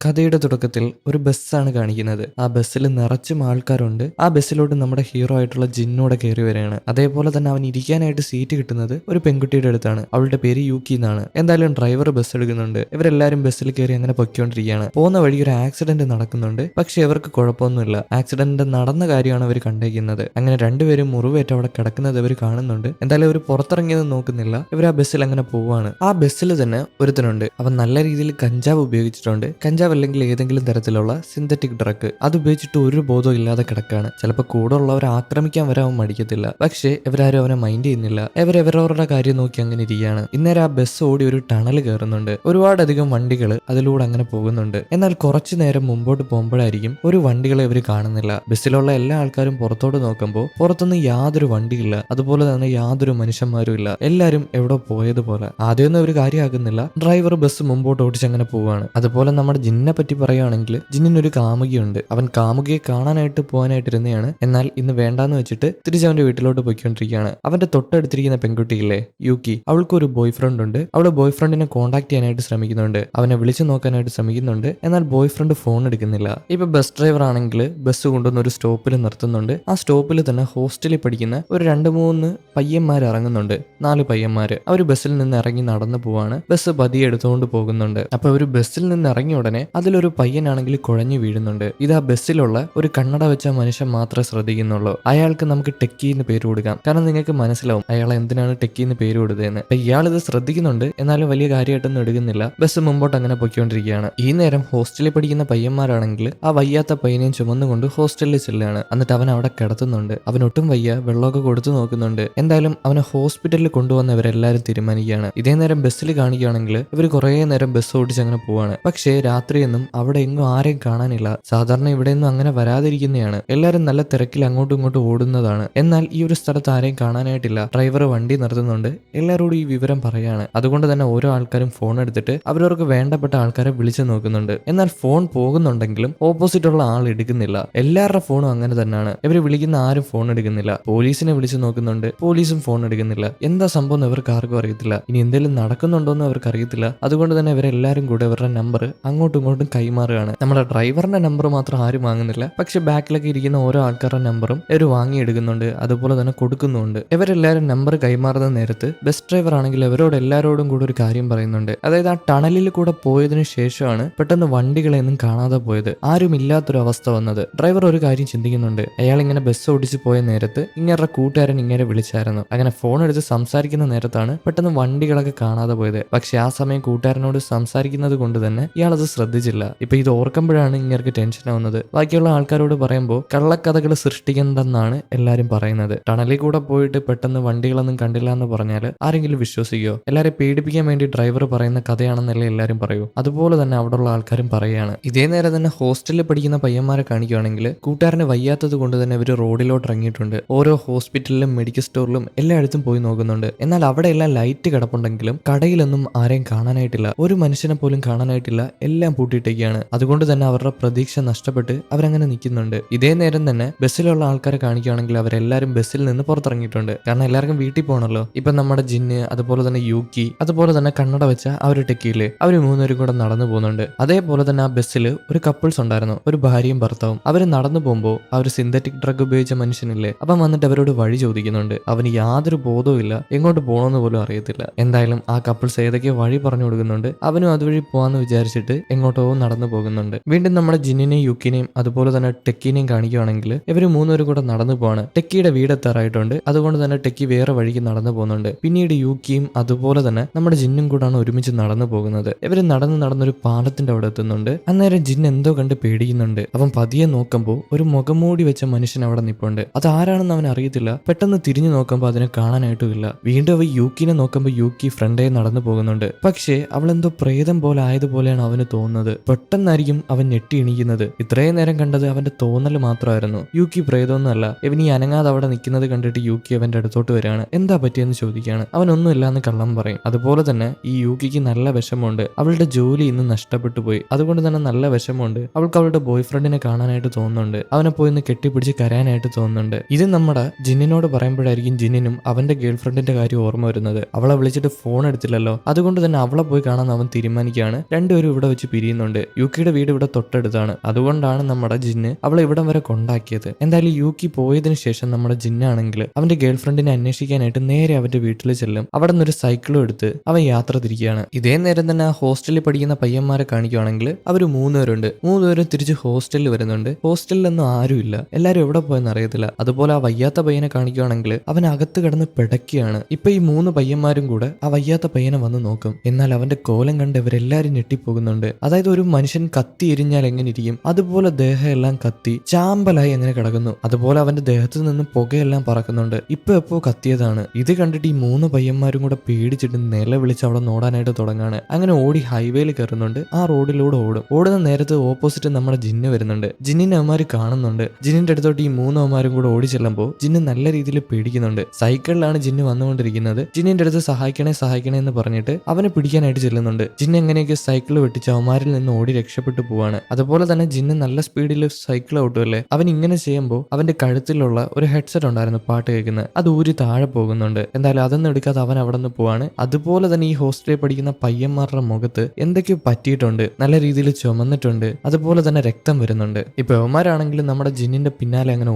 കഥയുടെ തുടക്കത്തിൽ ഒരു ബസ്സാണ് കാണിക്കുന്നത്. ആ ബസ്സിൽ നിറച്ചും ആൾക്കാരുണ്ട്. ആ ബസ്സിലോട്ട് നമ്മുടെ ഹീറോ ആയിട്ടുള്ള ജിന്നൂടെ കയറി വരികയാണ്. അതേപോലെ തന്നെ അവൻ ഇരിക്കാനായിട്ട് സീറ്റ് കിട്ടുന്നത് ഒരു പെൺകുട്ടിയുടെ അടുത്താണ്. അവളുടെ പേര് യൂക്കി എന്നാണ്. എന്തായാലും ഡ്രൈവർ ബസ് എടുക്കുന്നുണ്ട്. ഇവരെല്ലാരും ബസ്സിൽ കയറി അങ്ങനെ പൊയ്ക്കൊണ്ടിരിക്കുകയാണ്. പോകുന്ന വഴി ഒരു ആക്സിഡന്റ് നടക്കുന്നുണ്ട്. പക്ഷെ ഇവർക്ക് കുഴപ്പമൊന്നുമില്ല. ആക്സിഡന്റ് നടന്ന കാര്യമാണ് അവർ കണ്ടേക്കുന്നത്. അങ്ങനെ രണ്ടുപേരും മുറിവേറ്റ് അവിടെ കിടക്കുന്നത് ഇവർ കാണുന്നുണ്ട്. എന്തായാലും അവർ പുറത്തിറങ്ങിയത് നോക്കുന്നില്ല. ഇവർ ആ ബസ്സിൽ അങ്ങനെ പോവാണ്. ആ ബസ്സിൽ തന്നെ ഒരുത്തനുണ്ട്. അവൻ നല്ല രീതിയിൽ കഞ്ചാവ് ഉപയോഗിച്ചിട്ടുണ്ട്. കഞ്ചാവ് അല്ലെങ്കിൽ ഏതെങ്കിലും തരത്തിലുള്ള സിന്തറ്റിക് ഡ്രഗ് അത് ഉപയോഗിച്ചിട്ട് ഒരു ബോധവും ഇല്ലാതെ കിടക്കാണ്. ചിലപ്പോൾ കൂടെ ഉള്ളവരെ ആക്രമിക്കാൻ വരെ അവൻ മടിക്കത്തില്ല. പക്ഷേ ഇവരാരും അവനെ മൈൻഡ് ചെയ്യുന്നില്ല. ഇവരവരവരുടെ കാര്യം നോക്കി അങ്ങനെ ഇരിക്കുകയാണ്. ഇന്നേരം ആ ബസ് ഓടി ഒരു ടണൽ കയറുന്നുണ്ട്. ഒരുപാടധികം വണ്ടികൾ അതിലൂടെ അങ്ങനെ പോകുന്നുണ്ട്. എന്നാൽ കുറച്ചു നേരം മുമ്പോട്ട് പോകുമ്പോഴായിരിക്കും ഒരു വണ്ടികളെ ഇവർ കാണുന്നില്ല. ബസ്സിലുള്ള എല്ലാ ആൾക്കാരും പുറത്തോട്ട് നോക്കുമ്പോൾ പുറത്തൊന്നും യാതൊരു വണ്ടിയില്ല. അതുപോലെ തന്നെ യാതൊരു മനുഷ്യന്മാരും ഇല്ല. എല്ലാരും എവിടെ പോയതുപോലെ. ആദ്യമൊന്നും ഒരു കാര്യമാകുന്നില്ല. ഡ്രൈവർ ബസ് മുമ്പോട്ട് ഓടിച്ച് അങ്ങനെ പോവാണ്. അതുപോലെ നമ്മുടെ ജിന്നിനെ പറ്റി പറയുകയാണെങ്കിൽ ജിന്നിനൊരു കാമുകിയുണ്ട്. അവൻ കാമുകിയെ കാണാനായിട്ട് പോകാനായിട്ടിരുന്നതാണ്. എന്നാൽ ഇന്ന് വേണ്ടാന്ന് വെച്ചിട്ട് തിരിച്ച് അവന്റെ വീട്ടിലോട്ട് പോയിക്കൊണ്ടിരിക്കുകയാണ്. അവന്റെ തൊട്ടടുത്തിരിക്കുന്ന പെൺകുട്ടിയില്ലേ യൂക്കി, അവൾക്ക് ഒരു ബോയ് ഫ്രണ്ട് ഉണ്ട്. അവള് ബോയ് ഫ്രണ്ടിനെ കോൺടാക്ട് ചെയ്യാനായിട്ട് ശ്രമിക്കുന്നുണ്ട്. അവനെ വിളിച്ചു നോക്കാനായിട്ട് ശ്രമിക്കുന്നുണ്ട്. എന്നാൽ ബോയ് ഫ്രണ്ട് ഫോൺ എടുക്കുന്നില്ല. ഇപ്പൊ ബസ് ഡ്രൈവർ ആണെങ്കിൽ ബസ് കൊണ്ടുവന്ന് ഒരു സ്റ്റോപ്പിൽ നിർത്തുന്നുണ്ട്. ആ സ്റ്റോപ്പിൽ തന്നെ ഹോസ്റ്റലിൽ പഠിക്കുന്ന ഒരു 2-3 പയ്യന്മാർ ഇറങ്ങുന്നുണ്ട്. 4 പയ്യന്മാര്. അവർ ബസ്സിൽ നിന്ന് ഇറങ്ങി നടന്നു പോവാണ്. ബസ് പതിയെ എടുത്തുകൊണ്ട് പോകുന്നുണ്ട്. അപ്പൊ ഒരു ബസ്സിൽ നിന്ന് ഇറങ്ങിയ ഉടനെ അതിലൊരു പയ്യനാണെങ്കിൽ കുഴഞ്ഞു വീഴുന്നുണ്ട്. ഇത് ആ ബസ്സിലുള്ള ഒരു കണ്ണട വെച്ച മനുഷ്യൻ മാത്രമേ ശ്രദ്ധിക്കുന്നുള്ളൂ. അയാൾക്ക് നമുക്ക് ടെക്കി എന്ന് പേര് കൊടുക്കാം. കാരണം നിങ്ങൾക്ക് മനസ്സിലാവും അയാൾ എന്തിനാണ് ടെക്കി എന്ന് പേര് കൊടുത്തതെന്ന്. ഇയാൾ ഇത് ശ്രദ്ധിക്കുന്നുണ്ട്. എന്നാലും വലിയ കാര്യമായിട്ടൊന്നും എടുക്കുന്നില്ല. ബസ് മുമ്പോട്ട് അങ്ങനെ പൊയ്ക്കൊണ്ടിരിക്കുകയാണ്. ഈ നേരം ഹോസ്റ്റലിൽ പഠിക്കുന്ന പയ്യന്മാരാണെങ്കിൽ ആ വയ്യാത്ത പയ്യനെയും ചുമന്നുകൊണ്ട് ഹോസ്റ്റലിൽ ചെല്ലുകയാണ്. എന്നിട്ട് അവൻ അവിടെ കിടത്തുന്നുണ്ട്. അവൻ ഒട്ടും വയ്യ, വെള്ളമൊക്കെ കൊടുത്തു നോക്കുന്നുണ്ട്. എന്തായാലും അവനെ ഹോസ്പിറ്റലിൽ കൊണ്ടുവന്നവരെല്ലാരും തീരുമാനിക്കുകയാണ്. ഇതേ നേരം ബസ്സിൽ കാണിക്കുകയാണെങ്കിൽ ഇവർ കുറേ നേരം ബസ് ഓടിച്ച് അങ്ങനെ പോവാണ്. പക്ഷേ രാത്രിയൊന്നും അവിടെ എങ്ങും ആരെയും കാണാനില്ല. സാധാരണ ഇവിടെയൊന്നും അങ്ങനെ വരാതിരിക്കുന്നതാണ്. എല്ലാരും നല്ല തിരക്കിൽ അങ്ങോട്ടും ഇങ്ങോട്ടും ഓടുന്നതാണ്. എന്നാൽ ഈ ഒരു സ്ഥലത്ത് ആരെയും കാണാനായിട്ടില്ല. ഡ്രൈവർ വണ്ടി നിർത്തുന്നുണ്ട്. എല്ലാവരോടും ഈ വിവരം പറയാണ്. അതുകൊണ്ട് തന്നെ ഓരോ ആൾക്കാരും ഫോൺ എടുത്തിട്ട് അവരവർക്ക് വേണ്ടപ്പെട്ട ആൾക്കാരെ വിളിച്ചു നോക്കുന്നുണ്ട്. എന്നാൽ ഫോൺ പോകുന്നുണ്ടെങ്കിലും ഓപ്പോസിറ്റ് ഉള്ള ആൾ എടുക്കുന്നില്ല. എല്ലാവരുടെ ഫോണും അങ്ങനെ തന്നെയാണ്. ഇവർ വിളിക്കുന്ന ആരും ഫോൺ എടുക്കുന്നില്ല. പോലീസിനെ വിളിച്ചു നോക്കുന്നുണ്ട്. പോലീസും ഫോൺ എടുക്കുന്നില്ല. എന്താ സംഭവം എന്ന് ഇവർക്ക് ആർക്കും അറിയത്തില്ല. ഇനി എന്തെങ്കിലും നടക്കുന്നുണ്ടോന്ന് അവർക്ക് അറിയത്തില്ല. അതുകൊണ്ട് തന്നെ ഇവരെല്ലാരും കൂടെ ഇവരുടെ നമ്പർ അങ്ങോട്ടും ഇങ്ങോട്ടും കൈമാറുകയാണ്. നമ്മുടെ ഡ്രൈവറിന്റെ നമ്പർ മാത്രം ആരും വാങ്ങുന്നില്ല. പക്ഷെ ബാക്കിലൊക്കെ ഇരിക്കുന്ന ഓരോ ആൾക്കാരുടെ നമ്പറും ഇവർ വാങ്ങിയെടുക്കുന്നുണ്ട്. അതുപോലെ തന്നെ കൊടുക്കുന്നുണ്ട്. ഇവരെല്ലാരും നമ്പർ കൈമാറുന്ന നേരത്ത് ബസ് ഡ്രൈവർ ആണെങ്കിൽ ഇവരോട് എല്ലാവരോടും കൂടെ ഒരു കാര്യം പറയുന്നുണ്ട്. അതായത് ആ ടണലിൽ കൂടെ പോയതിനു ശേഷമാണ് പെട്ടെന്ന് വണ്ടികളെയൊന്നും കാണാതെ പോയത്. ആരും ഇല്ലാത്തൊരു അവസ്ഥ വന്നത്. ഡ്രൈവർ ഒരു കാര്യം ചിന്തിക്കുന്നുണ്ട്. അയാൾ ഇങ്ങനെ ബസ് ഓടിച്ച് പോയ നേരത്ത് ഇങ്ങേരുടെ കൂട്ടുകാരൻ ഇങ്ങനെ വിളിച്ചായിരുന്നു. അങ്ങനെ ഫോൺ എടുത്ത് സംസാരിക്കുന്ന നേരത്താണ് പെട്ടെന്ന് വണ്ടികളൊക്കെ കാണാതെ പോയത്. പക്ഷെ ആ സമയം കൂട്ടുകാരനോട് സംസാരിക്കുന്നത് കൊണ്ട് തന്നെ ഇയാളത് ശ്രദ്ധിച്ചില്ല. ഇപ്പൊ ഇത് ഓർക്കുമ്പോഴാണ് ഇങ്ങനെ ടെൻഷൻ ആവുന്നത്. ബാക്കിയുള്ള ആൾക്കാരോട് പറയുമ്പോൾ കള്ളക്കഥകൾ സൃഷ്ടിക്കണ്ടെന്നാണ് എല്ലാരും പറയുന്നത്. ടണലിൽ കൂടെ പോയിട്ട് പെട്ടെന്ന് വണ്ടികളൊന്നും കണ്ടില്ല എന്ന് പറഞ്ഞാൽ ആരെങ്കിലും വിശ്വസിക്കോ? എല്ലാരും പേടിപ്പിക്കാൻ വേണ്ടി ഡ്രൈവർ പറയുന്ന കഥയാണെന്നല്ലേ എല്ലാരും പറയൂ. അതുപോലെ തന്നെ അവിടെയുള്ള ആൾക്കാരും പറയുകയാണ്. ഇതേ നേരം തന്നെ ഹോസ്റ്റലിൽ പഠിക്കുന്ന പയ്യന്മാരെ കാണിക്കുകയാണെങ്കിൽ കൂട്ടുകാരന് വയ്യാത്തത് കൊണ്ട് തന്നെ ഇവര് റോഡിലോട്ട് ഇറങ്ങിയിട്ടുണ്ട്. ഓരോ ഹോസ്പിറ്റലിലും മെഡിക്കൽ സ്റ്റോറിലും എല്ലായിടത്തും പോയി നോക്കുന്നുണ്ട്. എന്നാൽ അവിടെ എല്ലാം ലൈറ്റ് കിടപ്പുണ്ടെങ്കിലും കടയിലൊന്നും ആരെയും കാണാനായിട്ടില്ല. ഒരു മനുഷ്യനെ പോലും കാണാനായിട്ടില്ല. എല്ലാം പൂട്ടിയിട്ടേക്കാണ്. അതുകൊണ്ട് തന്നെ അവരുടെ പ്രതീക്ഷ നഷ്ടപ്പെട്ട് അവരങ്ങനെ നിൽക്കുന്നുണ്ട്. ഇതേ നേരം തന്നെ ബസ്സിലുള്ള ആൾക്കാരെ കാണിക്കുകയാണെങ്കിൽ അവരെല്ലാരും ബസ്സിൽ നിന്ന് പുറത്തിറങ്ങിയിട്ടുണ്ട്. കാരണം എല്ലാവർക്കും വീട്ടിൽ പോകണല്ലോ. ഇപ്പൊ നമ്മുടെ ജിന്ന്, അതുപോലെ തന്നെ യൂക്കി, അതുപോലെ തന്നെ കണ്ണട വെച്ച ആ ഒരു ടെക്കിയില് അവര് 3 പേരും കൂടെ നടന്നു പോകുന്നുണ്ട്. അതേപോലെ തന്നെ ആ ബസ്സിൽ ഒരു കപ്പിൾസ് ഉണ്ടായിരുന്നു. ഒരു ഭാര്യയും ഭർത്താവും. അവര് നടന്നു പോകുമ്പോൾ ആ ഒരു സിന്തറ്റിക് ഡ്രഗ് ഉപയോഗിച്ച മനുഷ്യനില്ലേ, അപ്പം വന്നിട്ട് അവരോട് വഴി ചോദിക്കുന്നുണ്ട്. അവന് യാതൊരു ബോധവും ഇല്ല. എങ്ങോട്ട് പോകണമെന്ന് പോലും അറിയത്തില്ല. എന്തായാലും ആ കപ്പിൾസ് ഏതൊക്കെയോ വഴി പറഞ്ഞു കൊടുക്കുന്നുണ്ട്. അവനും അതുവഴി പോവാന്ന് വിചാരിച്ചിട്ട് എങ്ങോട്ടോ നടന്നു പോകുന്നുണ്ട്. വീണ്ടും നമ്മുടെ ജിന്നിനെയും യുക്കിനെയും അതുപോലെ തന്നെ ടെക്കിനെയും കാണിക്കുകയാണെങ്കിൽ ഇവര് 3 പേരും കൂടെ നടന്നു പോവാണ്. ടെക്കിയുടെ വീടെത്താറായിട്ടുണ്ട്. അതുകൊണ്ട് തന്നെ ടെക്കി വേറെ വഴിക്ക് നടന്നു പോകുന്നുണ്ട്. പിന്നീട് യുക്കിയും അതുപോലെ തന്നെ നമ്മുടെ ജിന്നും കൂടാണ് ഒരുമിച്ച് നടന്നു പോകുന്നത്. ഇവര് നടന്നൊരു പാലത്തിന്റെ അവിടെ എത്തുന്നുണ്ട്. അന്നേരം ജിൻ എന്തോ കണ്ട് പേടിക്കുന്നുണ്ട്. അവൻ പതിയെ നോക്കുമ്പോൾ ഒരു മുഖംമൂടി വെച്ച മനുഷ്യൻ അവിടെ നിൽപ്പുണ്ട്. അത് ആരാണെന്ന് അവൻ അറിയത്തില്ല. പെട്ടെന്ന് തിരിഞ്ഞു നോക്കുമ്പോൾ അതിനെ കാണാനായിട്ടും ഇല്ല. വീണ്ടും അവ യൂക്കിനെ നോക്കുമ്പോൾ യൂക്കി ഫ്രണ്ടേ നടന്നു പോകുന്നുണ്ട്. പക്ഷേ അവളെന്തോ പ്രേതം പോലെ ആയതുപോലെയാണ് അവന് തോന്നുന്നത്. പെട്ടെന്നായിരിക്കും അവൻ ഞെട്ടി എണീക്കുന്നത്. ഇത്രയും നേരം കണ്ടത് അവന്റെ തോന്നൽ മാത്രമായിരുന്നു. യൂക്കി പ്രേതമൊന്നുമല്ല. ഇവൻ ഈ അനങ്ങാതെ അവിടെ നിൽക്കുന്നത് കണ്ടിട്ട് യൂക്കി അവന്റെ അടുത്തോട്ട് വരികയാണ്. എന്താ പറ്റിയെന്ന് ചോദിക്കുകയാണ്. അവനൊന്നുമില്ല എന്ന് കള്ളം പറയും. അതുപോലെ തന്നെ ഈ യൂക്കിക്ക് നല്ല വിഷമമുണ്ട്. അവളുടെ ജോലി ഇന്ന് നഷ്ടപ്പെട്ടു പോയി. അതുകൊണ്ട് തന്നെ നല്ല വിഷമമുണ്ട്. അവൾക്ക് അവളുടെ ബോയ് ഫ്രണ്ടിനെ കാണാനായിട്ട് തോന്നുന്നുണ്ട്. അവനെ പോയി ഒന്ന് കെട്ടിപ്പിടിച്ച് കരയാനായിട്ട് തോന്നുന്നുണ്ട്. ഇത് നമ്മുടെ ജിന്നിനോട് പറയുമ്പോഴായിരിക്കും ജിന്നിനും അവന്റെ ഗേൾ ഫ്രണ്ടിന്റെ കാര്യം ഓർമ്മ വരുന്നത്. അവളെ വിളിച്ചിട്ട് ഫോൺ എടുത്തില്ലല്ലോ. അതുകൊണ്ട് തന്നെ അവളെ പോയി കാണാൻ അവൻ തീരുമാനിക്കുകയാണ്. രണ്ടുപേരും ഇവിടെ വെച്ച് പിരിയുന്നുണ്ട്. ചെയ്യുന്നുണ്ട്. യൂക്കിയുടെ വീട് ഇവിടെ തൊട്ടടുത്താണ്. അതുകൊണ്ടാണ് നമ്മുടെ ജിന്ന് അവളെ ഇവിടം വരെ കൊണ്ടാക്കിയത്. എന്തായാലും യൂക്കി പോയതിനു ശേഷം നമ്മുടെ ജിന്നാണെങ്കിൽ അവന്റെ ഗേൾ ഫ്രണ്ടിനെ അന്വേഷിക്കാനായിട്ട് നേരെ അവന്റെ വീട്ടിൽ ചെല്ലും. അവിടെ നിന്നൊരു സൈക്കിളും എടുത്ത് അവൻ യാത്ര തിരിക്കുകയാണ്. ഇതേ നേരം തന്നെ ആ ഹോസ്റ്റലിൽ പഠിക്കുന്ന പയ്യന്മാരെ കാണിക്കുകയാണെങ്കിൽ അവർ 3 പേരുണ്ട്. 3 പേരും തിരിച്ച് ഹോസ്റ്റലിൽ വരുന്നുണ്ട്. ഹോസ്റ്റലിലൊന്നും ആരുമില്ല. എല്ലാരും എവിടെ പോയെന്ന് അറിയത്തില്ല. അതുപോലെ ആ വയ്യാത്ത പയ്യനെ കാണിക്കുകയാണെങ്കിൽ അവൻ അകത്ത് കിടന്ന് പിടയ്ക്കുകയാണ്. ഇപ്പൊ ഈ 3 പയ്യന്മാരും കൂടെ ആ വയ്യാത്ത പയ്യനെ വന്ന് നോക്കും. എന്നാൽ അവന്റെ കോലം കണ്ട് ഇവരെല്ലാരും ഞെട്ടിപ്പോകുന്നുണ്ട്. അതായത് ഒരു മനുഷ്യൻ കത്തി എരിഞ്ഞാൽ എങ്ങനെ ഇരിക്കും അതുപോലെ ദേഹം എല്ലാം കത്തി ചാമ്പലായി അങ്ങനെ കിടക്കുന്നു. അതുപോലെ അവന്റെ ദേഹത്ത് നിന്ന് പുകയെല്ലാം പറക്കുന്നുണ്ട്. ഇപ്പൊ എപ്പോ കത്തിയതാണ്. ഇത് കണ്ടിട്ട് ഈ 3 പയ്യന്മാരും കൂടെ പേടിച്ചിട്ട് നിലവിളിച്ച് അവിടെ ഓടാനായിട്ട് തുടങ്ങാണ്. അങ്ങനെ ഓടി ഹൈവേയിൽ കയറുന്നുണ്ട്. ആ റോഡിലൂടെ ഓടുന്ന നേരത്ത് ഓപ്പോസിറ്റ് നമ്മുടെ ജിന്ന് വരുന്നുണ്ട്. ജിന്നിനെ അവന്മാര് കാണുന്നുണ്ട്. ജിന്നിന്റെ അടുത്തോട്ട് ഈ 3 അവന്മാരും കൂടെ ഓടി ചെല്ലുമ്പോൾ ജിന്ന് നല്ല രീതിയിൽ പേടിക്കുന്നുണ്ട്. സൈക്കിളിലാണ് ജിന്ന് വന്നുകൊണ്ടിരിക്കുന്നത്. ജിന്നിന്റെ അടുത്ത് സഹായിക്കണേ എന്ന് പറഞ്ഞിട്ട് അവനെ പിടിക്കാനായിട്ട് ചെല്ലുന്നുണ്ട്. ജിന്ന് എങ്ങനെയൊക്കെ സൈക്കിൾ വെട്ടിച്ച് അവന്മാരിൽ നിന്ന് ഓടി രക്ഷപ്പെട്ടു പോവാണ്. അതുപോലെ തന്നെ ജിന്ന് നല്ല സ്പീഡിൽ സൈക്കിൾ ഔട്ടുമല്ലേ. അവൻ ഇങ്ങനെ ചെയ്യുമ്പോൾ അവന്റെ കഴുത്തിലുള്ള ഒരു ഹെഡ്സെറ്റ് ഉണ്ടായിരുന്നു പാട്ട് കേൾക്കുന്നത്. അത് ഊരി താഴെ പോകുന്നുണ്ട്. എന്തായാലും അതൊന്നും എടുക്കാതെ അവൻ അവിടെ നിന്ന് പോവാണ്. അതുപോലെ തന്നെ ഈ ഹോസ്റ്റലിൽ പഠിക്കുന്ന പയ്യന്മാരുടെ മുഖത്ത് എന്തൊക്കെയോ പറ്റിയിട്ടുണ്ട്. നല്ല രീതിയിൽ ചുമന്നിട്ടുണ്ട്. അതുപോലെ തന്നെ രക്തം വരുന്നുണ്ട്. ഇപ്പൊ അവന്മാരാണെങ്കിലും നമ്മുടെ ജിന്നിന്റെ പിന്നാലെ അങ്ങനെ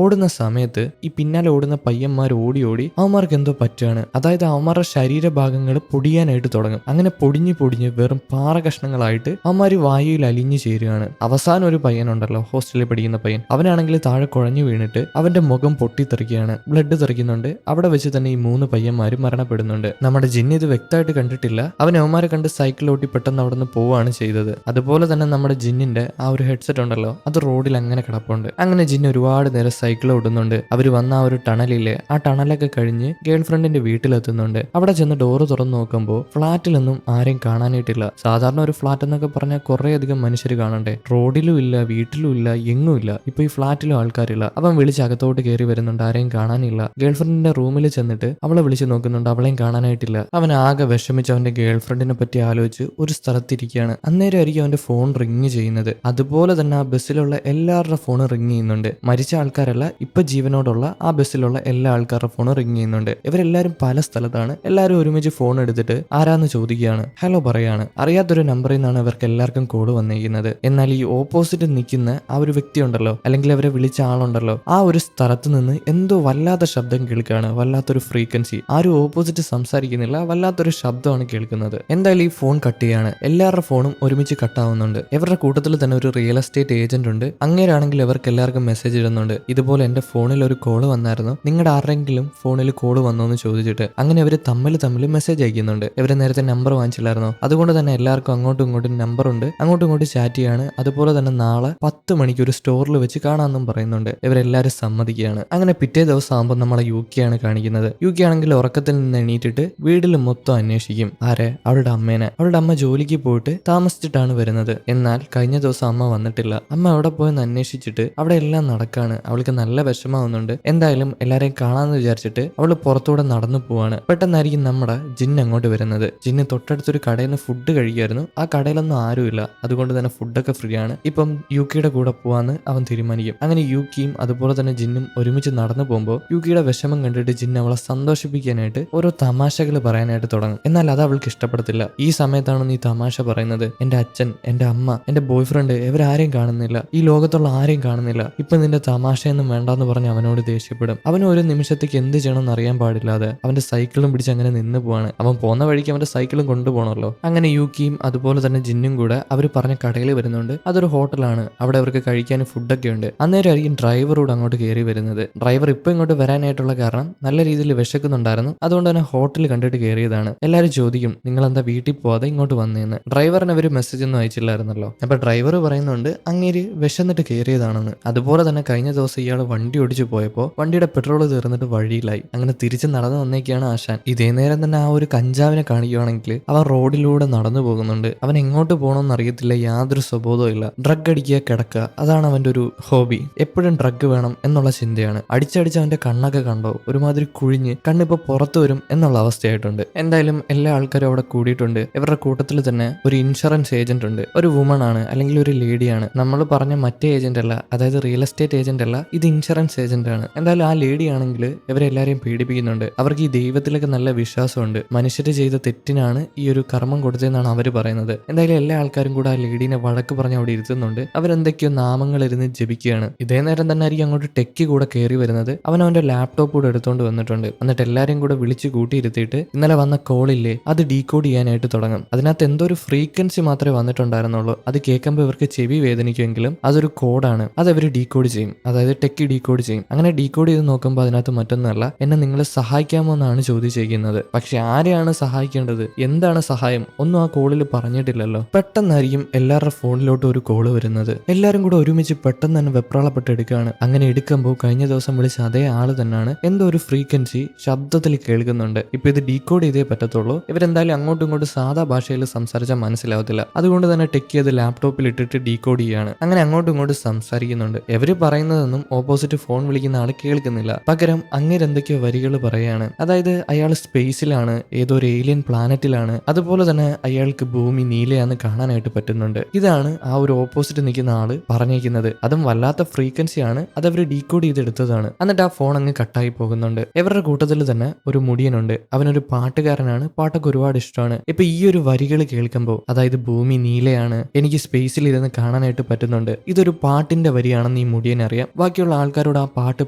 ഓടുന്ന സമയത്ത് ഈ പിന്നാലെ ഓടുന്ന പയ്യന്മാർ ഓടി അവന്മാർക്ക് എന്തോ പറ്റുകയാണ്. അതായത് അവന്മാരുടെ ശരീരഭാഗങ്ങൾ പൊടിയാനായിട്ട് തുടങ്ങും. അങ്ങനെ പൊടിഞ്ഞ് വെറും പാറ കഷ്ണങ്ങളായിട്ട് അവന്മാര് വായുവിൽ അലിഞ്ഞു ചേരുകയാണ്. അവസാനം ഒരു പയ്യനുണ്ടല്ലോ ഹോസ്റ്റലിൽ പഠിക്കുന്ന പയ്യൻ, അവനാണെങ്കിൽ താഴെ കുഴഞ്ഞു വീണിട്ട് അവന്റെ മുഖം പൊട്ടിത്തെറിക്കുകയാണ്. ബ്ലഡ് തെറിക്കുന്നുണ്ട്. അവിടെ വെച്ച് തന്നെ ഈ 3 പയ്യന്മാര് മരണപ്പെടുന്നുണ്ട്. നമ്മുടെ ജിന്ന് ഇത് വ്യക്തമായിട്ട് കണ്ടിട്ടില്ല. അവൻ അവന്മാരെ കണ്ട് സൈക്കിൾ ഓട്ടി പെട്ടെന്ന് അവിടെ നിന്ന് പോവുകയാണ് ചെയ്തത്. അതുപോലെ തന്നെ നമ്മുടെ ജിന്നിന്റെ ആ ഒരു ഹെഡ്സെറ്റ് ഉണ്ടല്ലോ അത് റോഡിൽ അങ്ങനെ കിടപ്പുണ്ട്. അങ്ങനെ ജിന്ന് ഒരുപാട് നേരം സൈക്കിൾ ഓടുന്നുണ്ട്. അവര് വന്ന ആ ഒരു ടണലില്ലേ, ആ ടണലൊക്കെ കഴിഞ്ഞ് ഗേൾ ഫ്രണ്ടിന്റെ വീട്ടിലെത്തുന്നുണ്ട്. അവിടെ ചെന്ന് ഡോറ് തുറന്നു നോക്കുമ്പോൾ ഫ്ളാറ്റിലൊന്നും ആരെയും കാണാനായിട്ടില്ല. സാധാരണ ഒരു ഫ്ളാറ്റ് എന്നൊക്കെ പറഞ്ഞാൽ കുറെ അധികം മനുഷ്യർ കാണണ്ടേ. റോഡിലും ഇല്ല, വീട്ടിലും ഇല്ല, എങ്ങും ഇല്ല. ഇപ്പൊ ഈ ഫ്ളാറ്റിലും ആൾക്കാരില്ല. അവൻ വിളിച്ച് അകത്തോട്ട് കയറി വരുന്നുണ്ട്. ആരെയും കാണാനില്ല. ഗേൾ ഫ്രണ്ടിന്റെ റൂമിൽ ചെന്നിട്ട് അവളെ വിളിച്ച് നോക്കുന്നുണ്ട്. അവളെയും കാണാനായിട്ടില്ല. അവൻ ആകെ വിഷമിച്ച് അവന്റെ ഗേൾ ഫ്രണ്ടിനെ പറ്റി ആലോചിച്ച് ഒരു സ്ഥലത്തിരിക്കുകയാണ്. അന്നേരമായിരിക്കും അവന്റെ ഫോൺ റിങ് ചെയ്യുന്നത്. അതുപോലെ തന്നെ ആ ബസ്സിലുള്ള എല്ലാവരുടെ ഫോണും റിങ് ചെയ്യുന്നുണ്ട്. മരിച്ച ആൾക്കാരല്ല, ഇപ്പൊ ജീവനോടുള്ള ആ ബസ്സിലുള്ള എല്ലാ ആൾക്കാരുടെ ഫോണും റിങ് ചെയ്യുന്നുണ്ട്. ഇവരെല്ലാരും പല സ്ഥലത്താണ്. എല്ലാവരും ഒരുമിച്ച് ഫോൺ എടുത്തിട്ട് ആരാന്ന് ചോദിക്കുകയാണ്. ഹലോ പറയാണ്. അറിയാത്തൊരു നമ്പറിൽ നിന്നാണ് ഇവർക്ക് എല്ലാവർക്കും കോഡ് വന്നിരിക്കുന്നത്. എന്നാൽ ഈ ഓപ്പോസിറ്റ് നിൽക്കുന്ന ആ ഒരു വ്യക്തി ഉണ്ടല്ലോ, അല്ലെങ്കിൽ അവരെ വിളിച്ച ആളുണ്ടല്ലോ, ആ ഒരു സ്ഥലത്ത് നിന്ന് എന്തോ വല്ലാത്ത ശബ്ദം കേൾക്കുകയാണ്. വല്ലാത്തൊരു ഫ്രീക്വൻസി. ആരും ഓപ്പോസിറ്റ് സംസാരിക്കുന്നില്ല, വല്ലാത്തൊരു ശബ്ദമാണ് കേൾക്കുന്നത്. എന്തായാലും ഈ ഫോൺ കട്ട് ചെയ്യാണ്. എല്ലാവരുടെ ഫോണും ഒരുമിച്ച് കട്ടാവുന്നുണ്ട്. ഇവരുടെ കൂട്ടത്തിൽ തന്നെ ഒരു റിയൽ എസ്റ്റേറ്റ് ഏജന്റ് ഉണ്ട്. അങ്ങേരാണെങ്കിൽ ഇവർക്ക് എല്ലാവർക്കും മെസ്സേജ് ഇടുന്നുണ്ട്. ഇതുപോലെ എന്റെ ഫോണിൽ ഒരു കോള് വന്നായിരുന്നു, നിങ്ങളുടെ ആരെങ്കിലും ഫോണിൽ കോള് വന്നോ എന്ന് ചോദിച്ചിട്ട്. അങ്ങനെ ഇവര് തമ്മിൽ മെസ്സേജ് അയക്കുന്നുണ്ട്. ഇവര് നേരത്തെ നമ്പർ വാങ്ങിച്ചില്ലായിരുന്നോ, അതുകൊണ്ട് തന്നെ എല്ലാവർക്കും അങ്ങോട്ടും ഇങ്ങോട്ടും നമ്പർ ഉണ്ട്. അങ്ങോട്ടും ഇങ്ങോട്ടും ചാറ്റ് ചെയ്യാണ്. അതുപോലെ തന്നെ നാളെ 10 മണിക്ക് ഒരു സ്റ്റോറിൽ വെച്ച് കാണാമെന്നും പറയുന്നുണ്ട്. ഇവരെല്ലാരും സമ്മതിക്കുകയാണ്. അങ്ങനെ പിറ്റേ ദിവസം ആകുമ്പോൾ നമ്മളെ യൂക്കിയാണ് കാണിക്കുന്നത്. യൂക്കി ആണെങ്കിൽ ഉറക്കത്തിൽ നിന്ന് എണീറ്റിട്ട് വീട്ടിൽ മൊത്തം അന്വേഷിക്കും. ആരെ? അവളുടെ അമ്മേനെ. അവളുടെ അമ്മ ജോലിക്ക് പോയിട്ട് താമസിച്ചിട്ടാണ് വരുന്നത്. എന്നാൽ കഴിഞ്ഞ ദിവസം അമ്മ വന്നിട്ടില്ല. അമ്മ അവിടെ പോയെന്ന് അന്വേഷിച്ചിട്ട് അവിടെ എല്ലാം നടക്കാണ്. അവൾക്ക് നല്ല വിഷമാവുന്നുണ്ട്. എന്തായാലും എല്ലാരെയും കാണാന്ന് വിചാരിച്ചിട്ട് അവള് പുറത്തൂടെ നടന്നു പോവാണ്. പെട്ടെന്നായിരിക്കും നമ്മുടെ ജിന്ന് അങ്ങോട്ട് വരുന്നത്. ജിന്ന് തൊട്ടടുത്തൊരു കടയിൽ നിന്ന് ഫുഡ് കഴിക്കായിരുന്നു. ആ കടയിലൊന്നും ആരുമില്ല. അതുകൊണ്ട് തന്നെ ഫുഡൊക്കെ ഫ്രീ ആണ്. ഇപ്പം യൂക്കിയുടെ കൂടെ പോവാന്ന് അവൻ തീരുമാനിക്കും. അങ്ങനെ യൂക്കിയും അതുപോലെ തന്നെ ജിന്നും ഒരുമിച്ച് നടന്നു പോകുമ്പോൾ യൂക്കിയുടെ വിഷമം കണ്ടിട്ട് ജിന്ന് അവളെ സന്തോഷിപ്പിക്കാനായിട്ട് ഓരോ തമാശകൾ പറയാനായിട്ട് തുടങ്ങും. എന്നാൽ അത് അവൾക്ക് ഇഷ്ടപ്പെടത്തില്ല. ഈ സമയത്താണ് നീ തമാശ പറയുന്നത്, എന്റെ അച്ഛൻ, എന്റെ അമ്മ, എന്റെ ബോയ് ഫ്രണ്ട് ഇവരാരെയും കാണുന്നില്ല, ഈ ലോകത്തുള്ള ആരെയും കാണുന്നില്ല, ഇപ്പൊ നിന്റെ തമാശയൊന്നും വേണ്ടെന്ന് പറഞ്ഞ് അവനോട് ദേഷ്യപ്പെടും. അവന് ഒരു നിമിഷത്തേക്ക് എന്ത് ചെയ്യണമെന്ന് അറിയാൻ പാടില്ലാതെ അവന്റെ സൈക്കിളും പിടിച്ച് അങ്ങനെ നിന്ന് പോവാണ്. അവൻ പോകുന്ന വഴിക്ക് അവന്റെ സൈക്കിളും കൊണ്ടുപോകണമല്ലോ. അങ്ങനെ യൂക്കിയും അതുപോലെ തന്നെ ജിന്നും കൂടെ അവർ പറഞ്ഞ കടയിൽ വരുന്നുണ്ട്. അതൊരു ഹോട്ടലാണ്. അവിടെ അവർക്ക് കഴിക്കാൻ ഫുഡൊക്കെ ഉണ്ട്. അന്നേരമായിരിക്കും ഡ്രൈവറോട് അങ്ങോട്ട് കയറി വരുന്നത്. ഡ്രൈവർ ഇപ്പൊ ഇങ്ങോട്ട് വരാനായിട്ടുള്ള കാരണം നല്ല രീതിയിൽ വിശക്കുന്നുണ്ടായിരുന്നു. അതുകൊണ്ട് തന്നെ ഹോട്ടൽ കണ്ടിട്ട് കയറിയതാണ്. എല്ലാവരും ചോദിക്കും, നിങ്ങൾ എന്താ വീട്ടിൽ പോവാതെ ഇങ്ങോട്ട് വന്നേന്ന്. ഡ്രൈവറിന് അവർ മെസ്സേജ് ഒന്നും അയച്ചില്ലായിരുന്നല്ലോ. അപ്പൊ ഡ്രൈവർ പറയുന്നുണ്ട് അങ്ങേര് വിശന്നിട്ട് കയറിയതാണെന്ന്. അതുപോലെ തന്നെ കഴിഞ്ഞ ദിവസം ഇയാൾ വണ്ടി ഓടിച്ചു പോയപ്പോൾ വണ്ടിയുടെ പെട്രോൾ തീർന്നിട്ട് വഴിയിലായി. അങ്ങനെ തിരിച്ച് നടന്നു വന്നേക്കാണ് ആശാൻ. ഇതേ നേരം തന്നെ ആ ഒരു കഞ്ചാവിനെ കാണിക്കുകയാണെങ്കിൽ അവൻ റോഡിലൂടെ നടന്നു പോകുന്നുണ്ട്. അവൻ എങ്ങോട്ട് പോകണമെന്ന് അറിയത്തില്ല, യാതൊരു സ്വബോധവും ഇല്ല. ഡ്രഗ് അടിക്കുക, കിടക്കുക, അതാണ് അവന്റെ ഒരു ഹോബി. എപ്പോഴും ഡ്രഗ് വേണം എന്നുള്ള ചിന്തയാണ്. അടിച്ചടിച്ച് അവന്റെ കണ്ണൊക്കെ കണ്ടോ ഒരുമാതിരി കുഴിഞ്ഞ് കണ്ണിപ്പോ പുറത്തു വരും എന്നുള്ള അവസ്ഥയായിട്ടുണ്ട്. എന്തായാലും എല്ലാ ആൾക്കാരും അവിടെ കൂടിയിട്ടുണ്ട്. ഇവരുടെ കൂട്ടത്തിൽ തന്നെ ഒരു ഇൻഷുറൻസ് ഏജന്റ് ഉണ്ട്. ഒരു വുമൺ ആണ്, അല്ലെങ്കിൽ ഒരു ലേഡിയാണ്. നമ്മൾ പറഞ്ഞ മറ്റേ ഏജന്റ് അല്ല, അതായത് റിയൽ എസ്റ്റേറ്റ് ഏജന്റ് അല്ല, ഇത് ഇൻഷുറൻസ് ഏജന്റ് ആണ്. എന്തായാലും ആ ലേഡി ആണെങ്കിൽ ഇവരെല്ലാരെയും പീഡിപ്പിക്കുന്നുണ്ട്. അവർക്ക് ഈ ദൈവത്തിലൊക്കെ നല്ല വിശ്വാസമുണ്ട്. മനുഷ്യര് ചെയ്ത തെറ്റിനാണ് ഈ ഒരു കർമ്മം കൊടുത്തതെന്നാണ് അവര് പറയുന്നത്. എന്തായാലും എന്തായാലും എല്ലാ ആൾക്കാരും കൂടെ ആ ലേഡീനെ വഴക്ക് പറഞ്ഞ് അവിടെ ഇരുത്തുന്നുണ്ട്. അവരെന്തൊക്കെയോ നാമങ്ങൾ ഇരുന്ന് ജപിക്കുകയാണ്. ഇതേ നേരം തന്നെ ആയിരിക്കും അങ്ങോട്ട് ടെക്കി കൂടെ കയറി വരുന്നത്. അവൻ അവന്റെ ലാപ്ടോപ്പ് കൂടെ എടുത്തോണ്ട് വന്നിട്ടുണ്ട്. എന്നിട്ട് എല്ലാരെയും കൂടെ വിളിച്ച് കൂട്ടിയിരുത്തിയിട്ട് ഇന്നലെ വന്ന കോളില്ലേ അത് ഡീകോഡ് ചെയ്യാനായിട്ട് തുടങ്ങും. അതിനകത്ത് എന്തോ ഒരു ഫ്രീക്വൻസി മാത്രമേ വന്നിട്ടുണ്ടായിരുന്നുള്ളൂ. അത് കേൾക്കുമ്പോൾ ഇവർക്ക് ചെവി വേദനിക്കുമെങ്കിലും അതൊരു കോഡാണ്. അത് അവർ ഡീകോഡ് ചെയ്യും. അതായത് ടെക്കി ഡീകോഡ് ചെയ്യും. അങ്ങനെ ഡീകോഡ് ചെയ്ത് നോക്കുമ്പോൾ അതിനകത്ത് മറ്റൊന്നല്ല, എന്നെ നിങ്ങളെ സഹായിക്കാമോ എന്നാണ് ചോദിച്ചിരിക്കുന്നത്. പക്ഷെ ആരെയാണ് സഹായിക്കേണ്ടത്, എന്താണ് സഹായം, ഒന്നും ആ കോളിൽ പറഞ്ഞിട്ടില്ലല്ലോ. പെട്ടെന്നായിരിക്കും എല്ലാവരുടെ ഫോണിലോട്ട് ഒരു കോള് വരുന്നത്. എല്ലാരും കൂടെ ഒരുമിച്ച് പെട്ടെന്ന് തന്നെ വെപ്രാളപ്പെട്ട് എടുക്കുകയാണ്. അങ്ങനെ എടുക്കുമ്പോൾ കഴിഞ്ഞ ദിവസം വിളിച്ച അതേ ആള് തന്നെയാണ്. എന്തോ ഒരു ഫ്രീക്വൻസി ശബ്ദത്തിൽ കേൾക്കുന്നുണ്ട്. ഇപ്പൊ ഇത് ഡീകോഡ് ചെയ്തേ പറ്റത്തുള്ളൂ. ഇവരെന്തായാലും അങ്ങോട്ടും ഇങ്ങോട്ടും സാധാ ഭാഷയിൽ സംസാരിച്ചാൽ മനസ്സിലാവത്തില്ല. അതുകൊണ്ട് തന്നെ ടെക്കി അത് ലാപ്ടോപ്പിൽ ഇട്ടിട്ട് ഡീകോഡ് ചെയ്യാണ്. അങ്ങനെ അങ്ങോട്ടും ഇങ്ങോട്ടും സംസാരിക്കുന്നുണ്ട്. ഇവര് പറയുന്നതൊന്നും ഓപ്പോസിറ്റ് ഫോൺ വിളിക്കുന്ന ആള് കേൾക്കുന്നില്ല. പകരം അങ്ങേരെന്തൊക്കെയോ വരികൾ പറയാണ്. അതായത് അയാൾ സ്പേസിലാണ്, ഏതോ ഒരു ഏലിയൻ പ്ലാനറ്റിലാണ്, അതുപോലെ തന്നെ അയാൾക്ക് ഭൂമി നീലയാന്ന് കാണാനായിട്ട് പറ്റുന്നുണ്ട്. ഇതാണ് ആ ഒരു ഓപ്പോസിറ്റ് നിൽക്കുന്ന ആള് പറഞ്ഞേക്കുന്നത്. അതും വല്ലാത്ത ഫ്രീക്വൻസിയാണ്. അത് അവർ ഡീകോഡ് ചെയ്തെടുത്തതാണ്. എന്നിട്ട് ആ ഫോൺ അങ്ങ് കട്ടായി പോകുന്നുണ്ട്. ഇവരുടെ കൂട്ടത്തിൽ തന്നെ ഒരു മുടിയനുണ്ട്. അവനൊരു പാട്ടുകാരനാണ്. പാട്ടൊക്കെ ഒരുപാട് ഇഷ്ടമാണ്. ഇപ്പൊ ഈ ഒരു വരികൾ കേൾക്കുമ്പോൾ, അതായത് ഭൂമി നീലയാണ്, എനിക്ക് സ്പേസിൽ ഇരുന്ന് കാണാനായിട്ട് പറ്റുന്നുണ്ട്, ഇതൊരു പാട്ടിന്റെ വരിയാണെന്ന് ഈ മുടിയൻ അറിയാം. ബാക്കിയുള്ള ആൾക്കാരോട് ആ പാട്ട്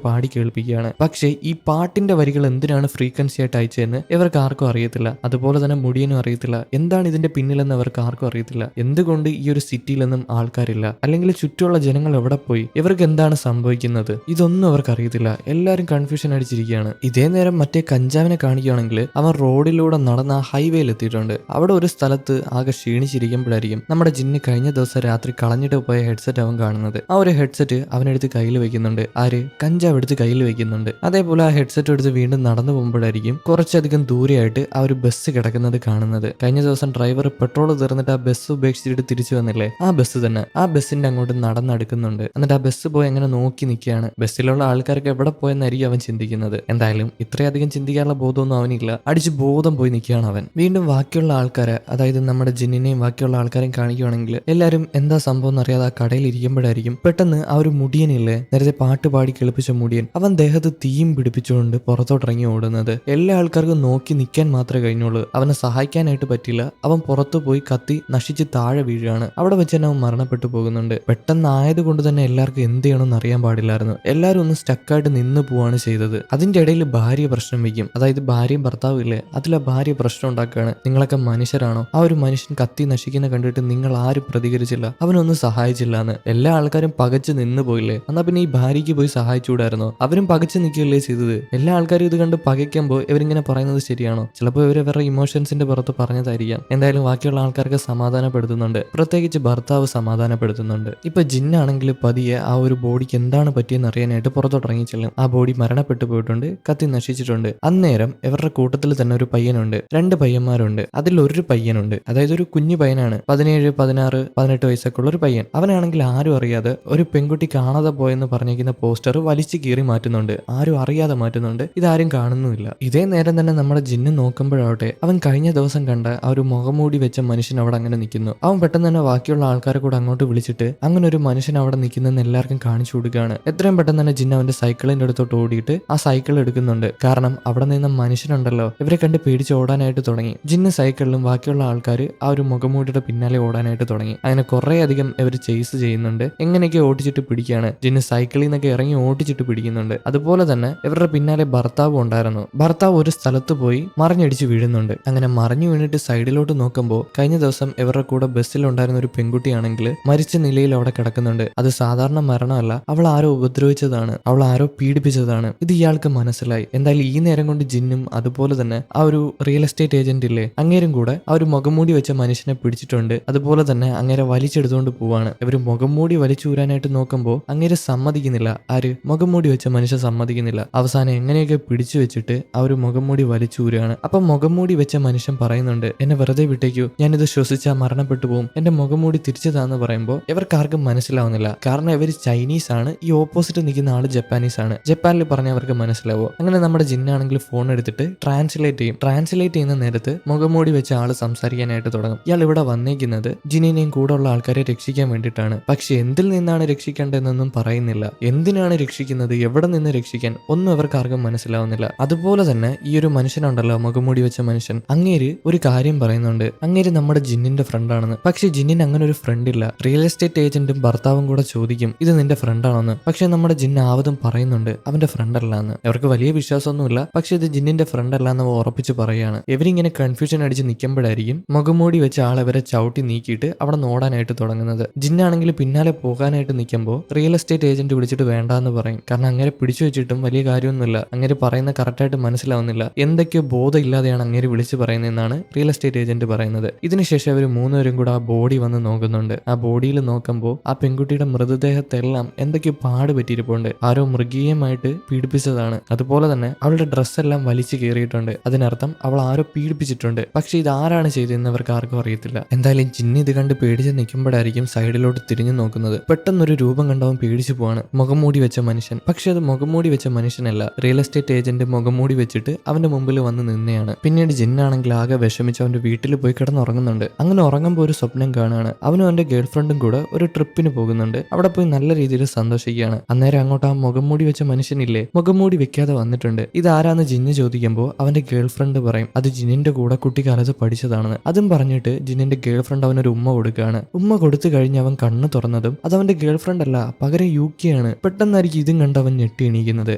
പാടി കേൾപ്പിക്കുകയാണ്. പക്ഷേ ഈ പാട്ടിന്റെ വരികൾ എന്തിനാണ് ഫ്രീക്വൻസി ആയിട്ട് അയച്ചതെന്ന് ഇവർക്ക് ആർക്കും അറിയത്തില്ല. അതുപോലെ തന്നെ മുടിയനും അറിയത്തില്ല. എന്താണ് ഇതിന്റെ പിന്നിലെന്ന് അവർക്ക് ആർക്കും അറിയത്തില്ല. എന്തുകൊണ്ട് ഈ ഒരു സിറ്റിയിലൊന്നും ആൾക്കാരില്ല, അല്ലെങ്കിൽ ചുറ്റുമുള്ള ജനങ്ങൾ എവിടെ പോയി, ഇവർക്ക് എന്താണ് സംഭവിക്കുന്നത്, ഇതൊന്നും അവർക്ക് അറിയത്തില്ല. എല്ലാവരും കൺഫ്യൂഷൻ അടിച്ചിരിക്കുകയാണ്. ഇതേ നേരം മറ്റേ കഞ്ചാവിനെ കാണിക്കുകയാണെങ്കിൽ അവൻ റോഡിലൂടെ നടന്ന ഹൈവേയിൽ എത്തിയിട്ടുണ്ട്. അവിടെ ഒരു സ്ഥലത്ത് ആകെ ക്ഷീണിച്ചിരിക്കുമ്പോഴായിരിക്കും നമ്മുടെ ജിന്ന് കഴിഞ്ഞ ദിവസം രാത്രി കളഞ്ഞിട്ട് പോയ ഹെഡ്സെറ്റ് അവൻ കാണുന്നത്. ആ ഒരു ഹെഡ്സെറ്റ് അവനെടുത്ത് കയ്യിൽ വെക്കുന്നുണ്ട്. ആര്? കഞ്ചാവ് എടുത്ത് കയ്യിൽ വെക്കുന്നുണ്ട്. അതേപോലെ ആ ഹെഡ്സെറ്റ് എടുത്ത് വീണ്ടും നടന്നു പോകുമ്പോഴായിരിക്കും കുറച്ചധികം ദൂരെയായിട്ട് ആ ഒരു ബസ് കിടക്കുന്നത് കാണുന്നത്. കഴിഞ്ഞ ദിവസം ഡ്രൈവർ പെട്രോൾ തീർന്നിട്ട് ആ ബസ് ഉപേക്ഷിച്ചിട്ട് തിരിച്ചു വന്നില്ലേ, ആ ബസ് തന്നെ. ആ ബസ്സിന്റെ അങ്ങോട്ട് നടന്നെടുക്കുന്നുണ്ട്. എന്നിട്ട് ആ ബസ് പോയി അങ്ങനെ നോക്കി നിൽക്കുകയാണ്. ബസ്സിലുള്ള ആൾക്കാർക്ക് എവിടെ പോയെന്നായിരിക്കും അവൻ ചിന്തിക്കുന്നത്. എന്തായാലും ഇത്രയധികം ചിന്തിക്കാനുള്ള ബോധമൊന്നും അവനില്ല. അടിച്ച് ബോധം പോയി നിൽക്കുകയാണ് അവൻ. വീണ്ടും ബാക്കിയുള്ള ആൾക്കാരെ, അതായത് നമ്മുടെ ജിന്നിനെയും ബാക്കിയുള്ള ആൾക്കാരെയും കാണിക്കുകയാണെങ്കിൽ എല്ലാവരും എന്താ സംഭവം എന്നറിയാതെ ആ കടയിൽ ഇരിക്കുമ്പോഴായിരിക്കും പെട്ടെന്ന് ആ ഒരു മുടിയനില്ലേ, നേരത്തെ പാട്ട് പാടി കേൾപ്പിച്ച മുടിയൻ, അവൻ ദേഹത്ത് തീയും പിടിപ്പിച്ചുകൊണ്ട് പുറത്തോട്ടിറങ്ങി ഓടുന്നത്. എല്ലാ ആൾക്കാർക്കും നോക്കി നിൽക്കാൻ മാത്രമേ കഴിഞ്ഞുള്ളൂ. അവനെ സഹായിക്കാനായിട്ട് പറ്റില്ല. അവൻ പുറത്തു പോയി കത്തി നശിച്ച് താഴെ വീഴുകയാണ്. അവിടെ വെച്ച് തന്നെ അവൻ മരണപ്പെട്ടു പോകുന്നുണ്ട്. പെട്ടെന്നായതുകൊണ്ട് തന്നെ എല്ലാവർക്കും എന്ത് ചെയ്യണമെന്ന് അറിയാൻ പാടില്ലായിരുന്നു. എല്ലാവരും ഒന്ന് സ്റ്റക്കായിട്ട് നിന്ന് പോവാണ് ചെയ്തത്. അതിന്റെ ഇടയിൽ ഭാര്യ പ്രശ്നം വയ്ക്കും. അതായത് ഭാര്യയും ഭർത്താവും ഇല്ലേ, അതിലെ ഭാര്യ പ്രശ്നം ഉണ്ടാക്കുകയാണ്. നിങ്ങളൊക്കെ മനുഷ്യരാണോ? ആ ഒരു മനുഷ്യൻ കത്തി നശിക്കുന്ന കണ്ടിട്ട് നിങ്ങൾ ആരും പ്രതികരിച്ചില്ല, അവനൊന്നും സഹായിച്ചില്ല എന്ന്. എല്ലാ ആൾക്കാരും പകച്ച് നിന്ന് പോയില്ലേ? എന്നാ പിന്നെ ഈ ഭാര്യയ്ക്ക് പോയി സഹായിച്ചുകൂടായിരുന്നോ? അവരും പകച്ചു നിൽക്കുകയല്ലേ ചെയ്തത്. എല്ലാ ആൾക്കാരും ഇത് കണ്ട് പകയ്ക്കുമ്പോൾ ഇവരിങ്ങനെ പറയുന്നത് ശരിയാണോ? ചിലപ്പോൾ ഇവർ ഇവരുടെ ഇമോഷൻസിന്റെ പുറത്ത് പറഞ്ഞതായിരിക്കാം. എന്തായാലും ബാക്കിയുള്ള ആൾക്കാർക്ക് സമാധാനപ്പെടുത്തുന്നുണ്ട്. പ്രത്യേകിച്ച് ഭർത്താവ് സമാധാനപ്പെടുത്തുന്നുണ്ട്. ഇപ്പൊ ജിന്നാണെങ്കിൽ പതിയെ ആ ഒരു ബോഡിക്ക് എന്താണ് പറ്റിയെന്ന് അറിയാനായിട്ട് പുറത്തോട്ടിറങ്ങി ചെല്ലും. ആ ബോഡി മരണപ്പെട്ടു പോയിട്ടുണ്ട്, കത്തി നശിച്ചിട്ടുണ്ട്. അന്നേരം ഇവരുടെ കൂട്ടത്തിൽ തന്നെ ഒരു പയ്യനുണ്ട്. 2 പയ്യന്മാരുണ്ട്. അതിലൊരു പയ്യനുണ്ട്, അതായത് ഒരു കുഞ്ഞു പയ്യനാണ്. 17, 16, 18 വയസ്സൊക്കെ ഉള്ള ഒരു പയ്യൻ. അവനാണെങ്കിൽ ആരും അറിയാതെ ഒരു പെൺകുട്ടി കാണാതെ പോയെന്ന് പറഞ്ഞിരിക്കുന്ന പോസ്റ്റർ വലിച്ചു കീറി മാറ്റുന്നുണ്ട്. ആരും അറിയാതെ മാറ്റുന്നുണ്ട്. ഇതാരും കാണുന്നുമില്ല. ഇതേ നേരം തന്നെ നമ്മുടെ ജിന്ന് നോക്കുമ്പോഴാവട്ടെ അവൻ കഴിഞ്ഞ ദിവസം കണ്ട ആ ഒരു മുഖംമൂടി വെച്ച മനുഷ്യൻ അവിടെ അങ്ങനെ നിൽക്കുന്നു. അവൻ പെട്ടെന്ന് തന്നെ ബാക്കിയുള്ള ആൾക്കാരെ കൂടെ അങ്ങോട്ട് വിളിച്ചിട്ട് അങ്ങനെ ഒരു മനുഷ്യൻ അവിടെ നിൽക്കുന്നതെന്ന് എല്ലാവർക്കും കാണിച്ചു കൊടുക്കുകയാണ്. എത്രയും പെട്ടെന്ന് തന്നെ ജിന്ന് അവന്റെ സൈക്കിളിന്റെ അടുത്തോട്ട് ഓടിയിട്ട് ആ സൈക്കിൾ എടുക്കുന്നുണ്ട്. കാരണം അവിടെ നിന്ന് മനുഷ്യനുണ്ടല്ലോ, ഇവരെ കണ്ട് പേടിച്ച് ഓടാനായിട്ട് തുടങ്ങി. ജിന്ന് സൈക്കിളിലും ബാക്കിയുള്ള ആൾക്കാർ ആ ഒരു മുഖംമൂടിയുടെ പിന്നാലെ ഓടാനായിട്ട് തുടങ്ങി. അങ്ങനെ കുറെ അധികം ഇവർ ചേസ് ചെയ്യുന്നുണ്ട്. എങ്ങനെയൊക്കെ ഓടിച്ചിട്ട് പിടിക്കുകയാണ്. ജിന്ന് സൈക്കിളിൽ നിന്നൊക്കെ ഇറങ്ങി ഓടിച്ചിട്ട് പിടിക്കുന്നുണ്ട്. അതുപോലെ തന്നെ ഇവരുടെ പിന്നാലെ ഭർത്താവ് ഉണ്ടായിരുന്നു. ഭർത്താവ് ഒരു സ്ഥലത്ത് പോയി മറിഞ്ഞടിച്ച് വീഴുന്നുണ്ട്. അങ്ങനെ മറിഞ്ഞു വീണിട്ട് സൈഡിലോട്ട് നോക്കുമ്പോൾ കഴിഞ്ഞ ദിവസം ഇവരുടെ കൂടെ ബസ്സിലുണ്ടായിരുന്ന ഒരു പെൺകുട്ടിയാണെങ്കിൽ മരിച്ച നിലയിൽ അവിടെ കിടക്കുന്നുണ്ട്. അത് സാധാരണ മരണമല്ല, അവൾ ആരോ ഉപദ്രവിച്ചതാണ്, അവൾ ആരോ പീഡിപ്പിച്ചതാണ്. ഇത് ഇയാൾക്ക് മനസ്സിലായി. എന്തായാലും ഈ നേരം കൊണ്ട് ജിന്നും അതുപോലെ തന്നെ ആ ഒരു റിയൽ എസ്റ്റേറ്റ് ഏജന്റ് ഇല്ലേ, അങ്ങേരും കൂടെ ആ ഒരു മുഖംമൂടി വെച്ച മനുഷ്യനെ പിടിച്ചിട്ടുണ്ട്. അതുപോലെ തന്നെ അങ്ങേരെ വലിച്ചെടുത്തുകൊണ്ട് പോവാണ്. ഇവര് മുഖംമൂടി വലിച്ചൂരാനായിട്ട് നോക്കുമ്പോൾ അങ്ങേരെ സമ്മതിക്കുന്നില്ല. ആര്? മുഖംമൂടി വെച്ച മനുഷ്യൻ സമ്മതിക്കുന്നില്ല. അവസാനം എങ്ങനെയൊക്കെ പിടിച്ചു വെച്ചിട്ട് ആ ഒരു മുഖംമൂടി വലിച്ചൂരാണ്. അപ്പൊ മുഖംമൂടി വെച്ച മനുഷ്യൻ പറയുന്നുണ്ട്, എന്നെ വെറുതെ വിട്ടേക്കൂ, ഞാനിത് ശ്വസിച്ചാൽ മരണപ്പെട്ടു പോകും, എന്റെ മുഖംമൂടി തിരിച്ചതാന്ന് പറയുമ്പോൾ ഇവർക്കാർക്കും മനസ്സിലാവുന്നില്ല. കാരണം ഇവർ ചൈനീസ് ആണ്, ഈ ഓപ്പോസിറ്റ് നിൽക്കുന്ന ആള് ജപ്പാനീസ് ആണ്. ജപ്പാനിൽ പറഞ്ഞാൽ അവർക്ക് മനസ്സിലാവോ? അങ്ങനെ നമ്മുടെ ജിന്നാണെങ്കിൽ ഫോൺ എടുത്തിട്ട് ട്രാൻസ്ലേറ്റ് ചെയ്യും. ട്രാൻസ്ലേറ്റ് ചെയ്യുന്ന നേരത്ത് മുഖംമൂടി വെച്ച ആള് സംസാരിക്കാനായിട്ട് തുടങ്ങും. ഇയാൾ ഇവിടെ വന്നേക്കുന്നത് ജിന്നിനെയും കൂടെ ഉള്ള ആൾക്കാരെ രക്ഷിക്കാൻ വേണ്ടിയിട്ടാണ്. പക്ഷെ എന്തിൽ നിന്നാണ് രക്ഷിക്കേണ്ടതെന്നൊന്നും പറയുന്നില്ല. എന്തിനാണ് രക്ഷിക്കുന്നത്, എവിടെ നിന്ന് രക്ഷിക്കാൻ, ഒന്നും അവർക്കാർക്കും മനസ്സിലാവുന്നില്ല. അതുപോലെ തന്നെ ഈ ഒരു മനുഷ്യനുണ്ടല്ലോ, മുഖംമൂടി വെച്ച മനുഷ്യൻ, അങ്ങേര് ഒരു കാര്യം പറയുന്നുണ്ട്. അങ്ങേര് നമ്മുടെ ജിന്നിനെ ജിന്നിന്റെ ഫ്രണ്ടാണെന്ന്. പക്ഷെ ജിന്നിന് അങ്ങനെ ഒരു ഫ്രണ്ട് ഇല്ല. റിയൽ എസ്റ്റേറ്റ് ഏജന്റും ഭർത്താവും കൂടെ ചോദിക്കും ഇത് നിന്റെ ഫ്രണ്ടാണെന്ന്. പക്ഷെ നമ്മുടെ ജിന്ന് ആവതും പറയുന്നുണ്ട് അവന്റെ ഫ്രണ്ട് അല്ല എന്ന്. അവർക്ക് വലിയ വിശ്വാസമൊന്നുമില്ല. പക്ഷെ ഇത് ജിന്നിന്റെ ഫ്രണ്ട് അല്ല എന്ന് ഉറപ്പിച്ച് പറയുകയാണ്. ഇവരിങ്ങനെ കൺഫ്യൂഷൻ അടിച്ച് നിൽക്കുമ്പോഴായിരിക്കും മുഖംമൂടി വെച്ച ആളവരെ ചവിട്ടി നീക്കിയിട്ട് അവിടെ നോടാനായിട്ട് തുടങ്ങുന്നത്. ജിന്നാണെങ്കിൽ പിന്നാലെ പോകാനായിട്ട് നിൽക്കുമ്പോൾ റിയൽ എസ്റ്റേറ്റ് ഏജന്റ് വിളിച്ചിട്ട് വേണ്ടാന്ന് പറയും. കാരണം അങ്ങനെ പിടിച്ചു വെച്ചിട്ടും വലിയ കാര്യമൊന്നുമില്ല. അങ്ങനെ പറയുന്ന കറക്റ്റായിട്ട് മനസ്സിലാവുന്നില്ല. എന്തൊക്കെയോ ബോധം ഇല്ലാതെയാണ് അങ്ങനെ വിളിച്ചു പറയുന്നതെന്നാണ് റിയൽ എസ്റ്റേറ്റ് ഏജന്റ് പറയുന്നത്. ഇതിനുശേഷം അവർ മൂന്നുപേരും കൂടെ ആ ബോഡി വന്ന് നോക്കുന്നുണ്ട്. ആ ബോഡിയിൽ നോക്കുമ്പോൾ ആ പെൺകുട്ടിയുടെ മൃതദേഹത്തെല്ലാം എന്തൊക്കെയോ പാട് പറ്റിയിരിപ്പുണ്ട്. ആരോ മൃഗീയമായിട്ട് പീഡിപ്പിച്ചതാണ്. അതുപോലെ തന്നെ അവളുടെ ഡ്രസ്സെല്ലാം വലിച്ചു കീറിയിട്ടുണ്ട്. അതിനർത്ഥം അവൾ ആരോ പീഡിപ്പിച്ചിട്ടുണ്ട്. പക്ഷെ ഇത് ആരാണ് ചെയ്തതെന്ന് അവർക്ക് ആർക്കും അറിയത്തില്ല. എന്തായാലും ജിന്നി ഇത് കണ്ട് പേടിച്ച് നിൽക്കുമ്പോഴായിരിക്കും സൈഡിലോട്ട് തിരിഞ്ഞു നോക്കുന്നത്. പെട്ടെന്നൊരു രൂപം കണ്ടവൻ പേടിച്ചു പോവാണ്. മുഖംമൂടി വെച്ച മനുഷ്യൻ. പക്ഷെ അത് മുഖംമൂടി വെച്ച മനുഷ്യനല്ല. റിയൽ എസ്റ്റേറ്റ് ഏജന്റ് മുഖംമൂടി വെച്ചിട്ട് അവന്റെ മുമ്പിൽ വന്ന് നിന്നെയാണ്. പിന്നീട് ജിന്നാണെങ്കിൽ ആകെ വിഷമിച്ച് അവന്റെ വീട്ടിൽ പോയി കിടന്നുറങ്ങുന്നുണ്ട്. അങ്ങനെ ഉറങ്ങുമ്പോൾ ഒരു സ്വപ്നം കാണുകയാണ്. അവനും അവന്റെ ഗേൾ ഫ്രണ്ടും കൂടെ ഒരു ട്രിപ്പിന് പോകുന്നുണ്ട്. അവിടെ പോയി നല്ല രീതിയിൽ സന്തോഷിക്കുകയാണ്. അന്നേരം അങ്ങോട്ട് ആ മുഖംമൂടി വെച്ച മനുഷ്യനില്ലേ മുഖംമൂടി വെക്കാതെ വന്നിട്ടുണ്ട്. ഇതാരാന്ന് ജിന്ന് ചോദിക്കുമ്പോൾ അവന്റെ ഗേൾ ഫ്രണ്ട് പറയും അത് ജിന്നിന്റെ കൂടെ കുട്ടിക്കാലത്ത് പഠിച്ചതാണെന്ന്. അതും പറഞ്ഞിട്ട് ജിന്നിന്റെ ഗേൾ ഫ്രണ്ട് അവനൊരു ഉമ്മ കൊടുക്കുകയാണ്. ഉമ്മ കൊടുത്തു കഴിഞ്ഞ് അവൻ കണ്ണ് തുറന്നതും അത് അവന്റെ ഗേൾ ഫ്രണ്ട് അല്ല, പകരം യുക്കിയാണ്. പെട്ടെന്നായിരിക്കും ഇതും കണ്ട് അവൻ ഞെട്ടി എണീക്കുന്നത്.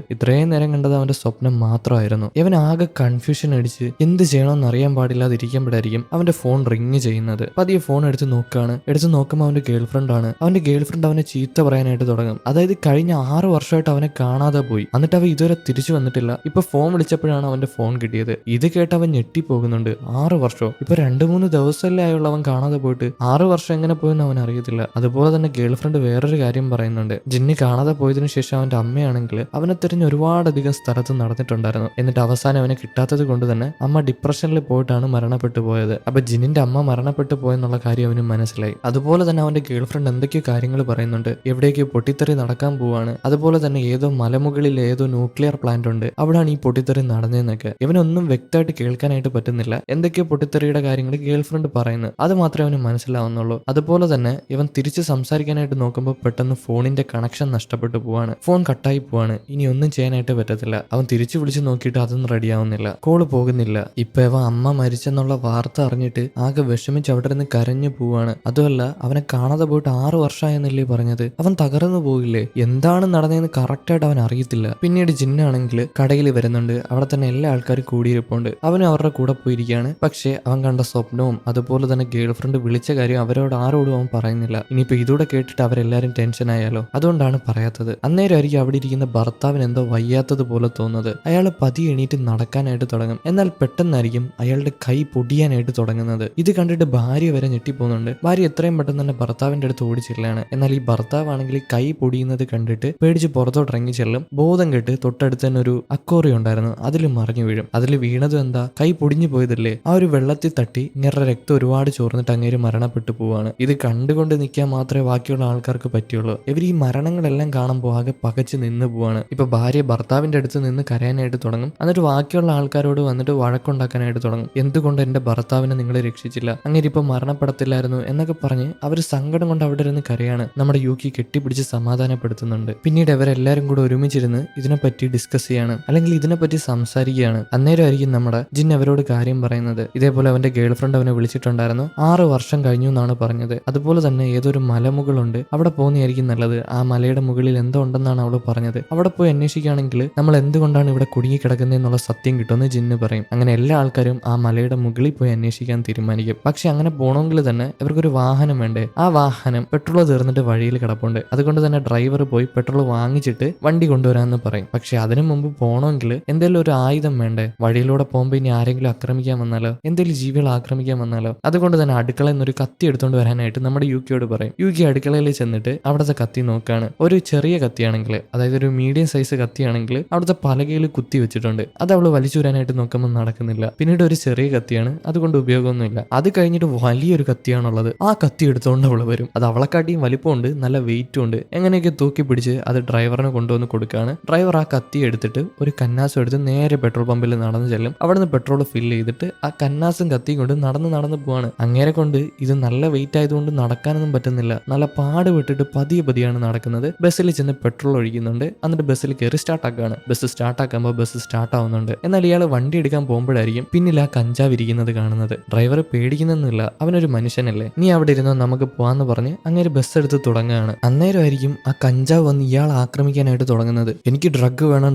ഇത്രയും നേരം കണ്ടത് അവന്റെ സ്വപ്നം മാത്രമായിരുന്നു. അവൻ ആകെ കൺഫ്യൂഷൻ അടിച്ച് എന്ത് ചെയ്യണമെന്ന് അറിയാൻ പാടില്ലാതിരിക്കുമ്പോഴായിരിക്കും അവന്റെ ഫോൺ റിങ് ചെയ്യുന്നത്. പതിയെ ഫോൺ എടുത്ത് നോക്കുകയാണ്. എടുത്ത് നോക്കുമ്പോൾ അവന്റെ ഗേൾ ഫ്രണ്ട് ആണ്. അവന്റെ ഗേൾ ഫ്രണ്ട് അവനെ ചീത്ത പറയാനായിട്ട് തുടങ്ങും. അതായത് കഴിഞ്ഞ 6 വർഷമായിട്ട് അവനെ കാണാതെ പോയി. എന്നിട്ട് അവൻ ഇതുവരെ തിരിച്ചു വന്നിട്ടില്ല. ഇപ്പൊ ഫോൺ വിളിച്ചപ്പോഴാണ് അവന്റെ ഫോൺ കിട്ടിയത്. ഇത് കേട്ട് അവൻ ഞെട്ടിപ്പോകുന്നുണ്ട്. 6 വർഷം ഇപ്പൊ 2-3 ദിവസമല്ലേ ആയുള്ള അവൻ കാണാതെ പോയിട്ട്. 6 വർഷം എങ്ങനെ പോയെന്ന് അവൻ അറിയത്തില്ല. അതുപോലെ തന്നെ ഗേൾ ഫ്രണ്ട് വേറൊരു കാര്യം പറയുന്നുണ്ട്. ജിന്നി കാണാതെ പോയതിനു ശേഷം അവന്റെ അമ്മയാണെങ്കിൽ അവനെ തിരിഞ്ഞ് ഒരുപാടധികം സ്ഥലത്ത് നടന്നിട്ടുണ്ടായിരുന്നു. എന്നിട്ട് അവസാനം അവനെ കിട്ടാത്തത് കൊണ്ട് തന്നെ അമ്മ ഡിപ്രഷനിൽ പോയിട്ടാണ് മരണപ്പെട്ടു പോയത്. അപ്പൊ ജിന്നിന്റെ അമ്മ മരണപ്പെട്ടു പോയെന്നുള്ള കാര്യം അവന് മനസ്സിലായി. അതുപോലെ തന്നെ അവന്റെ ഗേൾ ഫ്രണ്ട് എന്തൊക്കെയോ കാര്യങ്ങൾ പറയുന്നുണ്ട്. എവിടേക്കോ പൊട്ടിത്തെറി നടക്കാൻ പോവാണ്. അതുപോലെ തന്നെ ഏതോ മലമുകളിൽ ഏതോ ന്യൂക്ലിയർ പ്ലാന്റ് ഉണ്ട്, അവിടാണ് ഈ പൊട്ടിത്തെറി നടന്നതെന്നൊക്കെ. ഇവനൊന്നും വ്യക്തമായിട്ട് കേൾക്കാനായിട്ട് പറ്റുന്നില്ല. എന്തൊക്കെയോ പൊട്ടിത്തെറിയുടെ കാര്യങ്ങൾ ഗേൾ ഫ്രണ്ട് പറയുന്നത് അത് മാത്രമേ അവന് മനസ്സിലാവുന്നുള്ളൂ. അതുപോലെ തന്നെ ഇവൻ തിരിച്ച് സംസാരിക്കാനായിട്ട് നോക്കുമ്പോൾ പെട്ടെന്ന് ഫോണിന്റെ കണക്ഷൻ നഷ്ടപ്പെട്ടു പോവാണ്. ഫോൺ കട്ടായി പോവാണ്. ഇനി ഒന്നും ചെയ്യാനായിട്ട് പറ്റത്തില്ല. അവൻ തിരിച്ചു വിളിച്ചു നോക്കിയിട്ട് അതൊന്നും റെഡിയാവുന്നില്ല. കോള് പോകുന്നില്ല. ഇപ്പൊ അവൻ അമ്മ മരിച്ചെന്നുള്ള വാർത്ത അറിഞ്ഞിട്ട് ആകെ വിഷമിച്ച് അവിടെ നിന്ന് കരഞ്ഞു പോവാണ്. അതുമല്ല അവനെ കാണാതെ പോയിട്ട് 6 വർഷമായെന്നല്ലേ പറഞ്ഞത്. അവൻ തകർന്നു പോകില്ലേ? എന്താണ് നടന്നതെന്ന് കറക്റ്റായിട്ട് അവൻ അറിയത്തില്ല. പിന്നീട് ജിന്നാണെങ്കിൽ കടയിൽ വരുന്നുണ്ട്. അവിടെ തന്നെ എല്ലാ ആൾക്കാരും കൂടിയിരിപ്പുണ്ട്. അവനും അവരുടെ കൂടെ പോയിരിക്കുകയാണ്. പക്ഷെ അവൻ കണ്ട സ്വപ്നവും അതുപോലെ തന്നെ ഗേൾ ഫ്രണ്ട് വിളിച്ച കാര്യം അവരോട് ആരോടും അവൻ പറയുന്നില്ല. ഇനിയിപ്പോ ഇതൂടെ കേട്ടിട്ട് അവരെല്ലാരും ടെൻഷൻ ആയാലോ, അതുകൊണ്ടാണ് പറയാത്തത്. അന്നേരമായിരിക്കും അവിടെ ഇരിക്കുന്ന ഭർത്താവിന് എന്തോ വയ്യാത്തത് പോലെ തോന്നുന്നത്. അയാൾ പതിയെ എണീറ്റ് നടക്കാനായിട്ട് തുടങ്ങും. എന്നാൽ പെട്ടെന്നായിരിക്കും അയാളുടെ കൈ പൊടിയാനായിട്ട് തുടങ്ങുന്നത്. ഇത് കണ്ടിട്ട് ഭാര്യ വരെ ഞെട്ടിപ്പോകുന്നുണ്ട്. ഭാര്യ എത്രയും പെട്ടെന്ന് തന്നെ ഭർത്താവിന്റെ അടുത്ത് ഓടിച്ചില്ലാണ്. എന്നാൽ ഈ ഭർത്താവാണെങ്കിൽ കൈ പൊടിയുന്നത് കണ്ടിട്ട് പേടിച്ച് പുറത്തോട്ട് ഇറങ്ങി ചെല്ലും. ബോധം കെട്ട് തൊട്ടടുത്ത് തന്നെ ഒരു അക്വേറിയം ഉണ്ടായിരുന്നു, അതിൽ മറിഞ്ഞു വീഴും. അതിൽ വീണതും എന്താ, കൈ പൊടിഞ്ഞു പോയതല്ലേ. ആ ഒരു വെള്ളത്തിൽ തട്ടി ഇങ്ങനെ രക്തം ഒരുപാട് ചോർന്നിട്ട് അങ്ങേര് മരണപ്പെട്ടു പോവാണ്. ഇത് കണ്ടുകൊണ്ട് നിൽക്കാൻ മാത്രമേ ബാക്കിയുള്ള ആൾക്കാർക്ക് പറ്റുള്ളൂ. ഇവർ ഈ മരണങ്ങളെല്ലാം കാണുമ്പോൾ ആകെ പകച്ച് നിന്ന് പോവാണ്. ഇപ്പൊ ഭാര്യ ഭർത്താവിന്റെ അടുത്ത് നിന്ന് കരയാനായിട്ട് തുടങ്ങും. എന്നിട്ട് ബാക്കിയുള്ള ആൾക്കാരോട് വന്നിട്ട് വഴക്കുണ്ടാക്കാനായിട്ട് തുടങ്ങും. എന്തുകൊണ്ട് എന്റെ ഭർത്താവിനെ നിങ്ങൾ രക്ഷിച്ചില്ല, അങ്ങനെ ഇപ്പൊ മരണപ്പെടത്തില്ലായിരുന്നു എന്നൊക്കെ പറഞ്ഞ് അവർ സങ്കടം കൊണ്ട് അവിടെ ഇരുന്ന് കരയാണ്. നമ്മുടെ യുക്കി കെട്ടിപ്പിടിച്ച് സമാധാനപ്പെടുത്തുന്നുണ്ട്. പിന്നീട് അവരെല്ലാരും കൂടെ ഒരുമിച്ചിരുന്ന് ഇതിനെപ്പറ്റി ഡിസ്കസ് ചെയ്യാണ്, അല്ലെങ്കിൽ ഇതിനെപ്പറ്റി സംസാരിക്കുകയാണ്. അന്നേരമായിരിക്കും നമ്മുടെ ജിൻ അവരോട് കാര്യം പറയുന്നത്. ഇതേപോലെ അവന്റെ ഗേൾ ഫ്രണ്ട് അവനെ വിളിച്ചിട്ടുണ്ടായിരുന്നു. 6 വർഷം കഴിഞ്ഞു എന്നാണ് പറഞ്ഞത്. അതുപോലെ തന്നെ ഏതൊരു മലമുകളുണ്ട്, അവിടെ പോകുന്നതായിരിക്കും നല്ലത്. ആ മലയുടെ മുകളിൽ എന്തോ ഉണ്ടെന്നാണ് അവൾ പറഞ്ഞത്. അവിടെ പോയി അന്വേഷിക്കുകയാണെങ്കിൽ നമ്മൾ എന്തുകൊണ്ടാണ് ഇവിടെ കുടുങ്ങി കിടക്കുന്നത് എന്നുള്ള സത്യം കിട്ടുമെന്ന് ജിന്ന് പറയും. അങ്ങനെ എല്ലാ ആൾക്കാരും ആ മലയുടെ മുകളിൽ പോയി അന്വേഷിക്കാൻ തീരുമാനിക്കും. പക്ഷെ അങ്ങനെ പോകണമെങ്കിൽ തന്നെ ഇവർക്കൊരു വാഹനം വേണ്ടേ. ആ വാഹനം പെട്രോൾ തീർന്നിട്ട് വഴിയിൽ കിടപ്പുണ്ട്. അതുകൊണ്ട് തന്നെ ഡ്രൈവർ പോയി പെട്രോൾ വാങ്ങിച്ചിട്ട് വണ്ടി കൊണ്ടുവരാമെന്ന് പറയും. പക്ഷെ അതിനു മുമ്പ് പോകണമെങ്കിൽ എന്തെങ്കിലും ഒരു ആയുധം വേണ്ടേ. വഴിയിലൂടെ പോകുമ്പോൾ ഇനി ആരെങ്കിലും ആക്രമിക്കാൻ വന്നാലോ, എന്തെങ്കിലും ജീവികൾ ആക്രമിക്കാൻ വന്നാലോ. അതുകൊണ്ട് തന്നെ അടുക്കളയിൽ നിന്ന് ഒരു കത്തി എടുത്തുകൊണ്ട് വരാനായിട്ട് നമ്മുടെ യുക്കിയോട് പറയും. യുക്കി അടുക്കളയിൽ ചെന്നിട്ട് അവിടുത്തെ കത്തി നോക്കുകയാണ്. ഒരു ചെറിയ കത്തിയാണെങ്കിൽ, അതായത് ഒരു മീഡിയം സൈസ് കത്തിയാണെങ്കിൽ അവിടുത്തെ പലകയിൽ കുത്തി വെച്ചിട്ടുണ്ട്. അത് അവള് വലിച്ചൂരാനായിട്ട് നോക്കുമ്പോൾ നടക്കുന്നില്ല. പിന്നീട് ഒരു ചെറിയ കത്തിയാണ്, അതുകൊണ്ട് ഉപയോഗമൊന്നുമില്ല. അത് കഴിഞ്ഞിട്ട് വലിയൊരു കത്തിയാണുള്ളത്. ആ കത്തി എടുത്തുകൊണ്ട് അവള് വരും. അത് അവളെക്കാട്ടിയും വലിപ്പമുണ്ട്, നല്ല വെയിറ്റും ഉണ്ട്. എങ്ങനെയൊക്കെ തൂക്കി പിടിച്ച് അത് ഡ്രൈവറിന് കൊണ്ടുവന്ന് കൊടുക്കുകയാണ്. ഡ്രൈവർ ആ കത്തി എടുത്തിട്ട് ഒരു കന്നാസും എടുത്ത് നേരെ പെട്രോൾ പമ്പിൽ നടന്നു ചെല്ലും. അവിടെ നിന്ന് പെട്രോൾ ഫില്ല് ചെയ്തിട്ട് ആ കന്നാസും കത്തിയും കൊണ്ട് നടന്ന് പോവാണ്. അങ്ങേരെ കൊണ്ട് ഇത് നല്ല വെയിറ്റ് ആയതുകൊണ്ട് നടക്കാനൊന്നും പറ്റുന്നില്ല. നല്ല പാട് വിട്ടിട്ട് പതിയാണ് നടക്കുന്നത്. ബസ്സിൽ ചെന്ന് പെട്രോൾ ഒഴിക്കുന്നുണ്ട്. എന്നിട്ട് ബസ്സിൽ കയറി സ്റ്റാർട്ടാക്കുകയാണ്. ബസ് സ്റ്റാർട്ടാക്കുമ്പോൾ ബസ് സ്റ്റാർട്ട് ആവുന്നുണ്ട്. എന്നാൽ ഇയാൾ വണ്ടി എടുക്കാൻ പോകുമ്പോഴായിരിക്കും പിന്നിൽ ആ കഞ്ചാവ് ഇരിക്കുന്നത് കാണുന്നത്. ഡ്രൈവർ പേടിക്കുന്ന കുഴപ്പമൊന്നുമില്ല, അവനൊരു മനുഷ്യനല്ലേ, നീ അവിടെ ഇരുന്നോ, നമുക്ക് പോവാന്ന് പറഞ്ഞ് അങ്ങനെ ബസ് എടുത്ത് തുടങ്ങുകയാണ്. അന്നേരമായിരിക്കും ആ കഞ്ചാവ് വന്ന് ഇയാൾ ആക്രമിക്കാനായിട്ട് തുടങ്ങുന്നത്. എനിക്ക് ഡ്രഗ് വേണം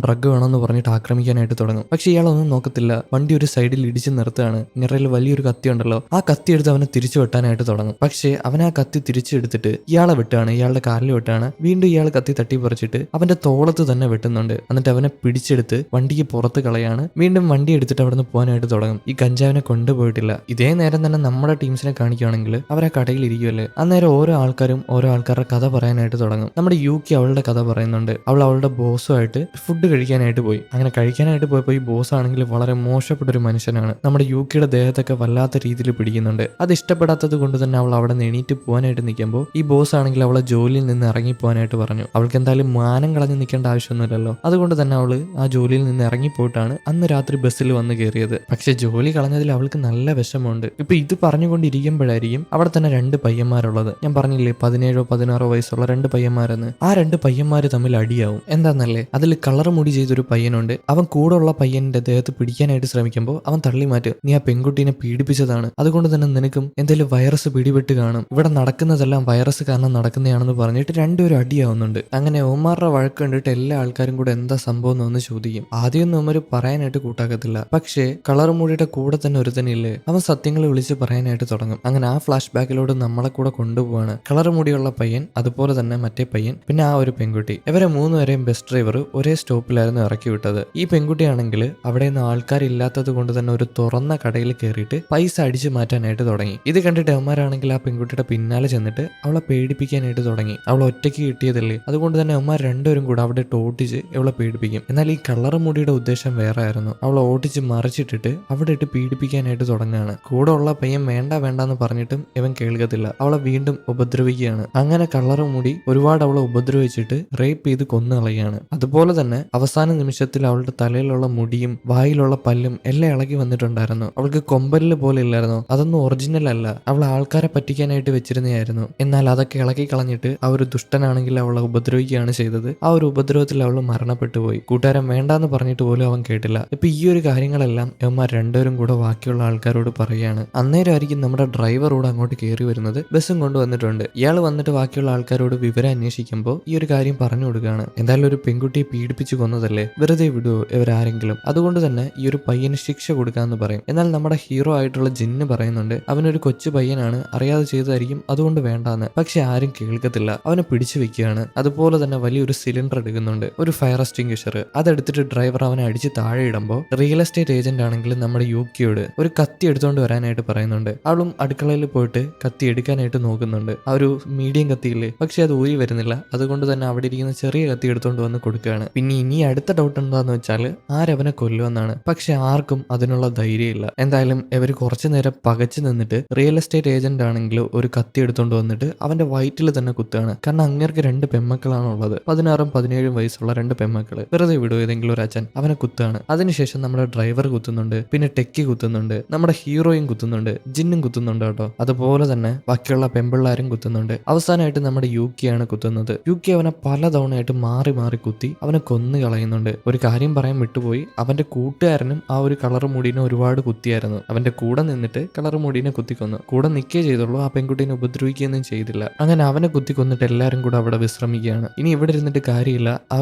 എന്ന് പറഞ്ഞിട്ട് ആക്രമിക്കാനായിട്ട് തുടങ്ങും. പക്ഷെ ഇയാളൊന്നും നോക്കത്തില്ല, വണ്ടി ഒരു സൈഡിൽ ഇടിച്ച് നിർത്തുകയാണ്. നിറയിൽ വലിയൊരു കത്തി ഉണ്ടല്ലോ, ആ കത്തി എടുത്ത് അവനെ തിരിച്ചു വെട്ടാനായിട്ട് തുടങ്ങും. പക്ഷേ അവൻ ആ കത്തി തിരിച്ചെടുത്തിട്ട് ഇയാളെ വെട്ടാണ്, ഇയാളുടെ കാലിൽ വെട്ടാണ്. വീണ്ടും ഇയാൾ കത്തി തട്ടി പറിച്ചിട്ട് അവന്റെ തോളത്ത് തന്നെ വെട്ടുന്നുണ്ട്. എന്നിട്ട് അവനെ പിടിച്ചെടുത്ത് വണ്ടിക്ക് പുറത്ത് കളയാണ്. വീണ്ടും വണ്ടി എടുത്തിട്ട് അവിടെ നിന്ന് പോകാനായിട്ട് തുടങ്ങും. ഈ കഞ്ചാവിനെ കൊണ്ടുപോയിട്ടില്ല. ഇതേ നേരം തന്നെ നമ്മുടെ ടീംസിനെ കാണിക്കുകയാണെങ്കിൽ അവർ ആ കടയിൽ ഇരിക്കുമല്ലേ, അന്നേരം ഓരോ ആൾക്കാരും ഓരോ ആൾക്കാരുടെ കഥ പറയാനായിട്ട് തുടങ്ങും. നമ്മുടെ യുകി അവളുടെ കഥ പറയുന്നുണ്ട്. അവൾ അവളുടെ ബോസുമായിട്ട് ഫുഡ് കഴിക്കാനായിട്ട് പോയി. അങ്ങനെ കഴിക്കാനായിട്ട് പോയപ്പോൾ ഈ ബോസ് ആണെങ്കിൽ വളരെ മോശപ്പെട്ട ഒരു മനുഷ്യനാണ്. നമ്മുടെ യുകിയുടെ ദേഹത്തൊക്കെ വല്ലാത്ത രീതിയിൽ പിടിക്കുന്നുണ്ട്. അത് ഇഷ്ടപ്പെടാത്തത് കൊണ്ട് തന്നെ അവൾ അവിടെ നിന്ന് എണീറ്റ് പോകാനായിട്ട് നിൽക്കുമ്പോൾ ഈ ബോസ് ആണെങ്കിൽ അവളെ ജോലിയിൽ നിന്ന് ഇറങ്ങി പോകാനായിട്ട് പറഞ്ഞു. അവൾക്ക് എന്തായാലും മാനം കളഞ്ഞ് നിൽക്കേണ്ട ആവശ്യമൊന്നുമില്ലല്ലോ, അതുകൊണ്ട് തന്നെ അവള് ആ ജോലിയിൽ നിന്ന് ഇറങ്ങിപ്പോയിട്ടാണ് അന്ന് രാത്രി ബസ്സിൽ വന്ന് കയറിയത്. പക്ഷെ ജോലി കളഞ്ഞതിൽ അവൾക്ക് നല്ല വിഷമമുണ്ട്. ഇപ്പൊ ഇത് പറഞ്ഞുകൊണ്ടിരിക്കുമ്പോഴായിരിക്കും അവിടെ തന്നെ 2 പയ്യന്മാരുള്ളത്. ഞാൻ പറഞ്ഞില്ലേ 17 16 വയസ്സുള്ള 2 പയ്യന്മാരെന്ന്. ആ 2 പയ്യന്മാര് തമ്മിൽ അടിയാവും. എന്താന്നല്ലേ, അതിൽ കളർ മുടി ചെയ്തൊരു പയ്യനുണ്ട്. അവൻ കൂടെ ഉള്ള പയ്യന്റെ ദേഹത്ത് പിടിക്കാനായിട്ട് ശ്രമിക്കുമ്പോൾ അവൻ തള്ളി മാറ്റും. നീ ആ പെൺകുട്ടീനെ പീഡിപ്പിച്ചതാണ്, അതുകൊണ്ട് തന്നെ നിനക്കും എന്തെങ്കിലും വൈറസ് പിടിപെട്ട് കാണും, ഇവിടെ നടക്കുന്നതെല്ലാം വൈറസ് കാരണം നടക്കുന്നതാണെന്ന് പറഞ്ഞിട്ട് രണ്ടുപേരും അടിയാവുന്നുണ്ട്. അങ്ങനെ ഓമാറുടെ വഴക്ക് കണ്ടിട്ട് എല്ലാ ആൾക്കാരും കൂടെ എന്താ സംഭവം എന്ന് ചോദിക്കും. ആദ്യമൊന്നും അവര് പറയാനായിട്ട് കൂട്ടാക്കത്തില്ല. പക്ഷേ കളർ മുടിയുടെ കൂടെ തന്നെ ഒരുത്തനില്ലേ, അവൻ സത്യങ്ങൾ വിളിച്ച് പറയാനായിട്ട് തുടങ്ങും. അങ്ങനെ ആ ഫ്ലാഷ് ബാക്കിലോട് നമ്മളെ കൂടെ കൊണ്ടുപോവാണ്. കളർ മുടിയുള്ള പയ്യൻ, അതുപോലെ തന്നെ മറ്റേ പയ്യൻ, പിന്നെ ആ ഒരു പെൺകുട്ടി. ഇവരെ 3 പേരെയും ബസ് ഡ്രൈവർ ഒരേ സ്റ്റോപ്പിലായിരുന്നു ഇറക്കി വിട്ടത്. ഈ പെൺകുട്ടിയാണെങ്കിൽ അവിടെ നിന്ന് ആൾക്കാരില്ലാത്തത് കൊണ്ട് തന്നെ ഒരു തുറന്ന കടയിൽ കയറിയിട്ട് പൈസ അടിച്ചു മാറ്റാനായിട്ട് തുടങ്ങി. ഇത് കണ്ടിട്ട് അവന്മാരാണെങ്കിൽ ആ പെൺകുട്ടിയുടെ പിന്നാലെ ചെന്നിട്ട് അവളെ പേടിപ്പിക്കാനായിട്ട് തുടങ്ങി. അവൾ ഒറ്റയ്ക്ക് കിട്ടിയതല്ലേ, അതുകൊണ്ട് തന്നെ അവന്മാർ രണ്ടുപേരും കൂടെ അവിടെ ഓട്ടിച്ച് അവളെ പേടിപ്പിക്കും. എന്നാൽ ഈ കളർ മുടിയുടെ ഉദ്ദേശം വേറെ ആയിരുന്നു. അവളെ ഓട്ടിച്ച് മറിച്ചിട്ടിട്ട് അവിടെ ഇട്ട് പീഡിപ്പിക്കാനായിട്ട് തുടങ്ങുകയാണ്. കൂടെ ഉള്ള പയ്യൻ വേണ്ടെന്ന് പറഞ്ഞിട്ടും ഇവൻ കേൾക്കത്തില്ല. അവളെ വീണ്ടും ഉപദ്രവിക്കുകയാണ്. അങ്ങനെ കളർ മുടി ഒരുപാട് അവളെ ഉപദ്രവിച്ചിട്ട് റേപ്പ് ചെയ്ത് കൊന്നുകളയാണ്. അതുപോലെ തന്നെ അവസാന നിമിഷത്തിൽ അവളുടെ തലയിലുള്ള മുടിയും വായിലുള്ള പല്ലും എല്ലാം ഇളകി വന്നിട്ടുണ്ടായിരുന്നു. അവൾക്ക് കൊമ്പല് പോലെ ഇല്ലായിരുന്നു. അതൊന്നും ഒറിജിനൽ അല്ല, അവൾ ആൾക്കാരെ പറ്റിക്കാനായിട്ട് വെച്ചിരുന്നതായിരുന്നു. എന്നാൽ അതൊക്കെ ഇളക്കി കളഞ്ഞിട്ട് ആ ഒരു ദുഷ്ടനാണെങ്കിൽ അവളെ ഉപദ്രവിക്കുകയാണ് ചെയ്തത്. ആ ഒരു ഉപദ്രവത്തിൽ അവൾ മരണപ്പെട്ടു പോയി. കൂട്ടുകാരൻ വേണ്ടാന്ന് പറഞ്ഞിട്ട് പോലും അവൻ കേട്ടില്ല. ഇപ്പൊ ഈ ഒരു കാര്യങ്ങളെല്ലാം ഇവന്മാർ രണ്ടുപേരും കൂടെ ബാക്കിയുള്ള ആൾക്കാരോട് പറയാണ്. അന്നേരമായിരിക്കും നമ്മുടെ ഡ്രൈവറോട് അങ്ങോട്ട് കയറി വരുന്നത്. ബസ്സും കൊണ്ടുവന്നിട്ടുണ്ട്. ഇയാൾ വന്നിട്ട് ബാക്കിയുള്ള ആൾക്കാരോട് വിവരം അന്വേഷിക്കുമ്പോൾ ഈ ഒരു കാര്യം പറഞ്ഞു കൊടുക്കുകയാണ്. എന്തായാലും ഒരു പെൺകുട്ടിയെ പീഡിപ്പിച്ചു കൊന്നതല്ലേ, വെറുതെ വിടുവോ ഇവരാരെങ്കിലും, അതുകൊണ്ട് തന്നെ ഈ ഒരു പയ്യന് ശിക്ഷ കൊടുക്കാന്ന് പറയും. എന്നാൽ നമ്മുടെ ഹീറോ ആയിട്ടുള്ള ജിന്ന് പറയുന്നുണ്ട് അവനൊരു കൊച്ചു പയ്യനാണ്, അറിയാതെ ചെയ്തതായിരിക്കും, അതുകൊണ്ട് വേണ്ടാന്ന്. പക്ഷെ ആരും കേൾക്കത്തില്ല. അവനെ പിടിച്ചു വെക്കുകയാണ്. അതുപോലെ തന്നെ വലിയൊരു സിലിണ്ടർ എടുക്കുന്നുണ്ട്, ഒരു ഫയർ എക്സ്റ്റിംഗ്വിഷർ. അതെടുത്തിട്ട് ഡ്രൈവർ അവനെ അടിച്ച് താഴെ ഇടുമ്പോൾ റിയൽ എസ്റ്റേറ്റ് ഏജന്റ് ആണെങ്കിൽ നമ്മുടെ യുകിയോട് ഒരു കത്തി എടുത്തുകൊണ്ട് വരാനായിട്ട് പറയുന്നുണ്ട്. അവളും അടുക്കളയിൽ പോയിട്ട് കത്തി എടുക്കാനായിട്ട് നോക്കുന്നുണ്ട്. ആ ഒരു മീഡിയം കത്തിയില്ലേ, പക്ഷെ അത് ഊരി വരുന്നില്ല. അതുകൊണ്ട് തന്നെ അവിടെ ഇരിക്കുന്ന ചെറിയ കത്തി എടുത്തുകൊണ്ട് വന്ന് കൊടുക്കുകയാണ്. പിന്നെ ഇനി അടുത്ത ഡൗട്ട് എന്താന്ന് വെച്ചാൽ ആരവനെ കൊല്ലുമെന്നാണ്. പക്ഷെ ആർക്കും അതിനുള്ള ധൈര്യമില്ല. എന്തായാലും ഇവർ കുറച്ചു നേരം പകച്ചു നിന്നിട്ട് റിയൽ എസ്റ്റേറ്റ് ഏജന്റ് ആണെങ്കിൽ ഒരു കത്തി എടുത്തുകൊണ്ട് വന്നിട്ട് അവന്റെ വയറ്റിൽ തന്നെ കുത്തുകയാണ്. കാരണം അങ്ങേർക്ക് 2 പെമ്മക്കളാണ് ഉള്ളത്, 16ഉം 17ഉം വയസ്സുള്ള 2 പെമ്മക്കള്. വെറുതെ വിടും ഏതെങ്കിലും ഒരു അച്ഛൻ, അവനെ കുത്താണ്. അതിനുശേഷം നമ്മുടെ ഡ്രൈവർ കുത്തുന്നുണ്ട്, പിന്നെ ടെക്കി കുത്തുന്നുണ്ട്, നമ്മുടെ ഹീറോയും കുത്തുന്നുണ്ട്, ജിന്നും കുത്തുന്നുണ്ട് കേട്ടോ. അതുപോലെ തന്നെ ബാക്കിയുള്ള പെമ്പിള്ളാരും കുത്തുന്നുണ്ട്. അവസാനമായിട്ട് നമ്മുടെ യുകിയാണ് കുത്തുന്നത്. യുകി അവനെ പല തവണയായിട്ട് മാറി മാറി കുത്തി അവനെ കൊന്നു കളയുന്നുണ്ട്. ഒരു കാര്യം പറയാൻ വിട്ടുപോയി, അവന്റെ കൂട്ടുകാരനും ആ ഒരു കളർ മുടീനെ ഒരുപാട് കുത്തിയായിരുന്നു. അവന്റെ കൂടെ നിന്നിട്ട് കളർ മുടീനെ കുത്തിക്കൊന്നു. കൂടെ നിൽക്കേ ചെയ്തുള്ളൂ, ആ പെൺകുട്ടീനെ ഉപദ്രവിക്കുകയൊന്നും ചെയ്തില്ല. അങ്ങനെ അവനെ കുത്തിക്കൊന്നിട്ട് എല്ലാവരും കൂടെ അവിടെ വിശ്രമിക്കുകയാണ്. ഇനി ഇവിടെ ഇരുന്നിട്ട് കാര്യമില്ല, ആ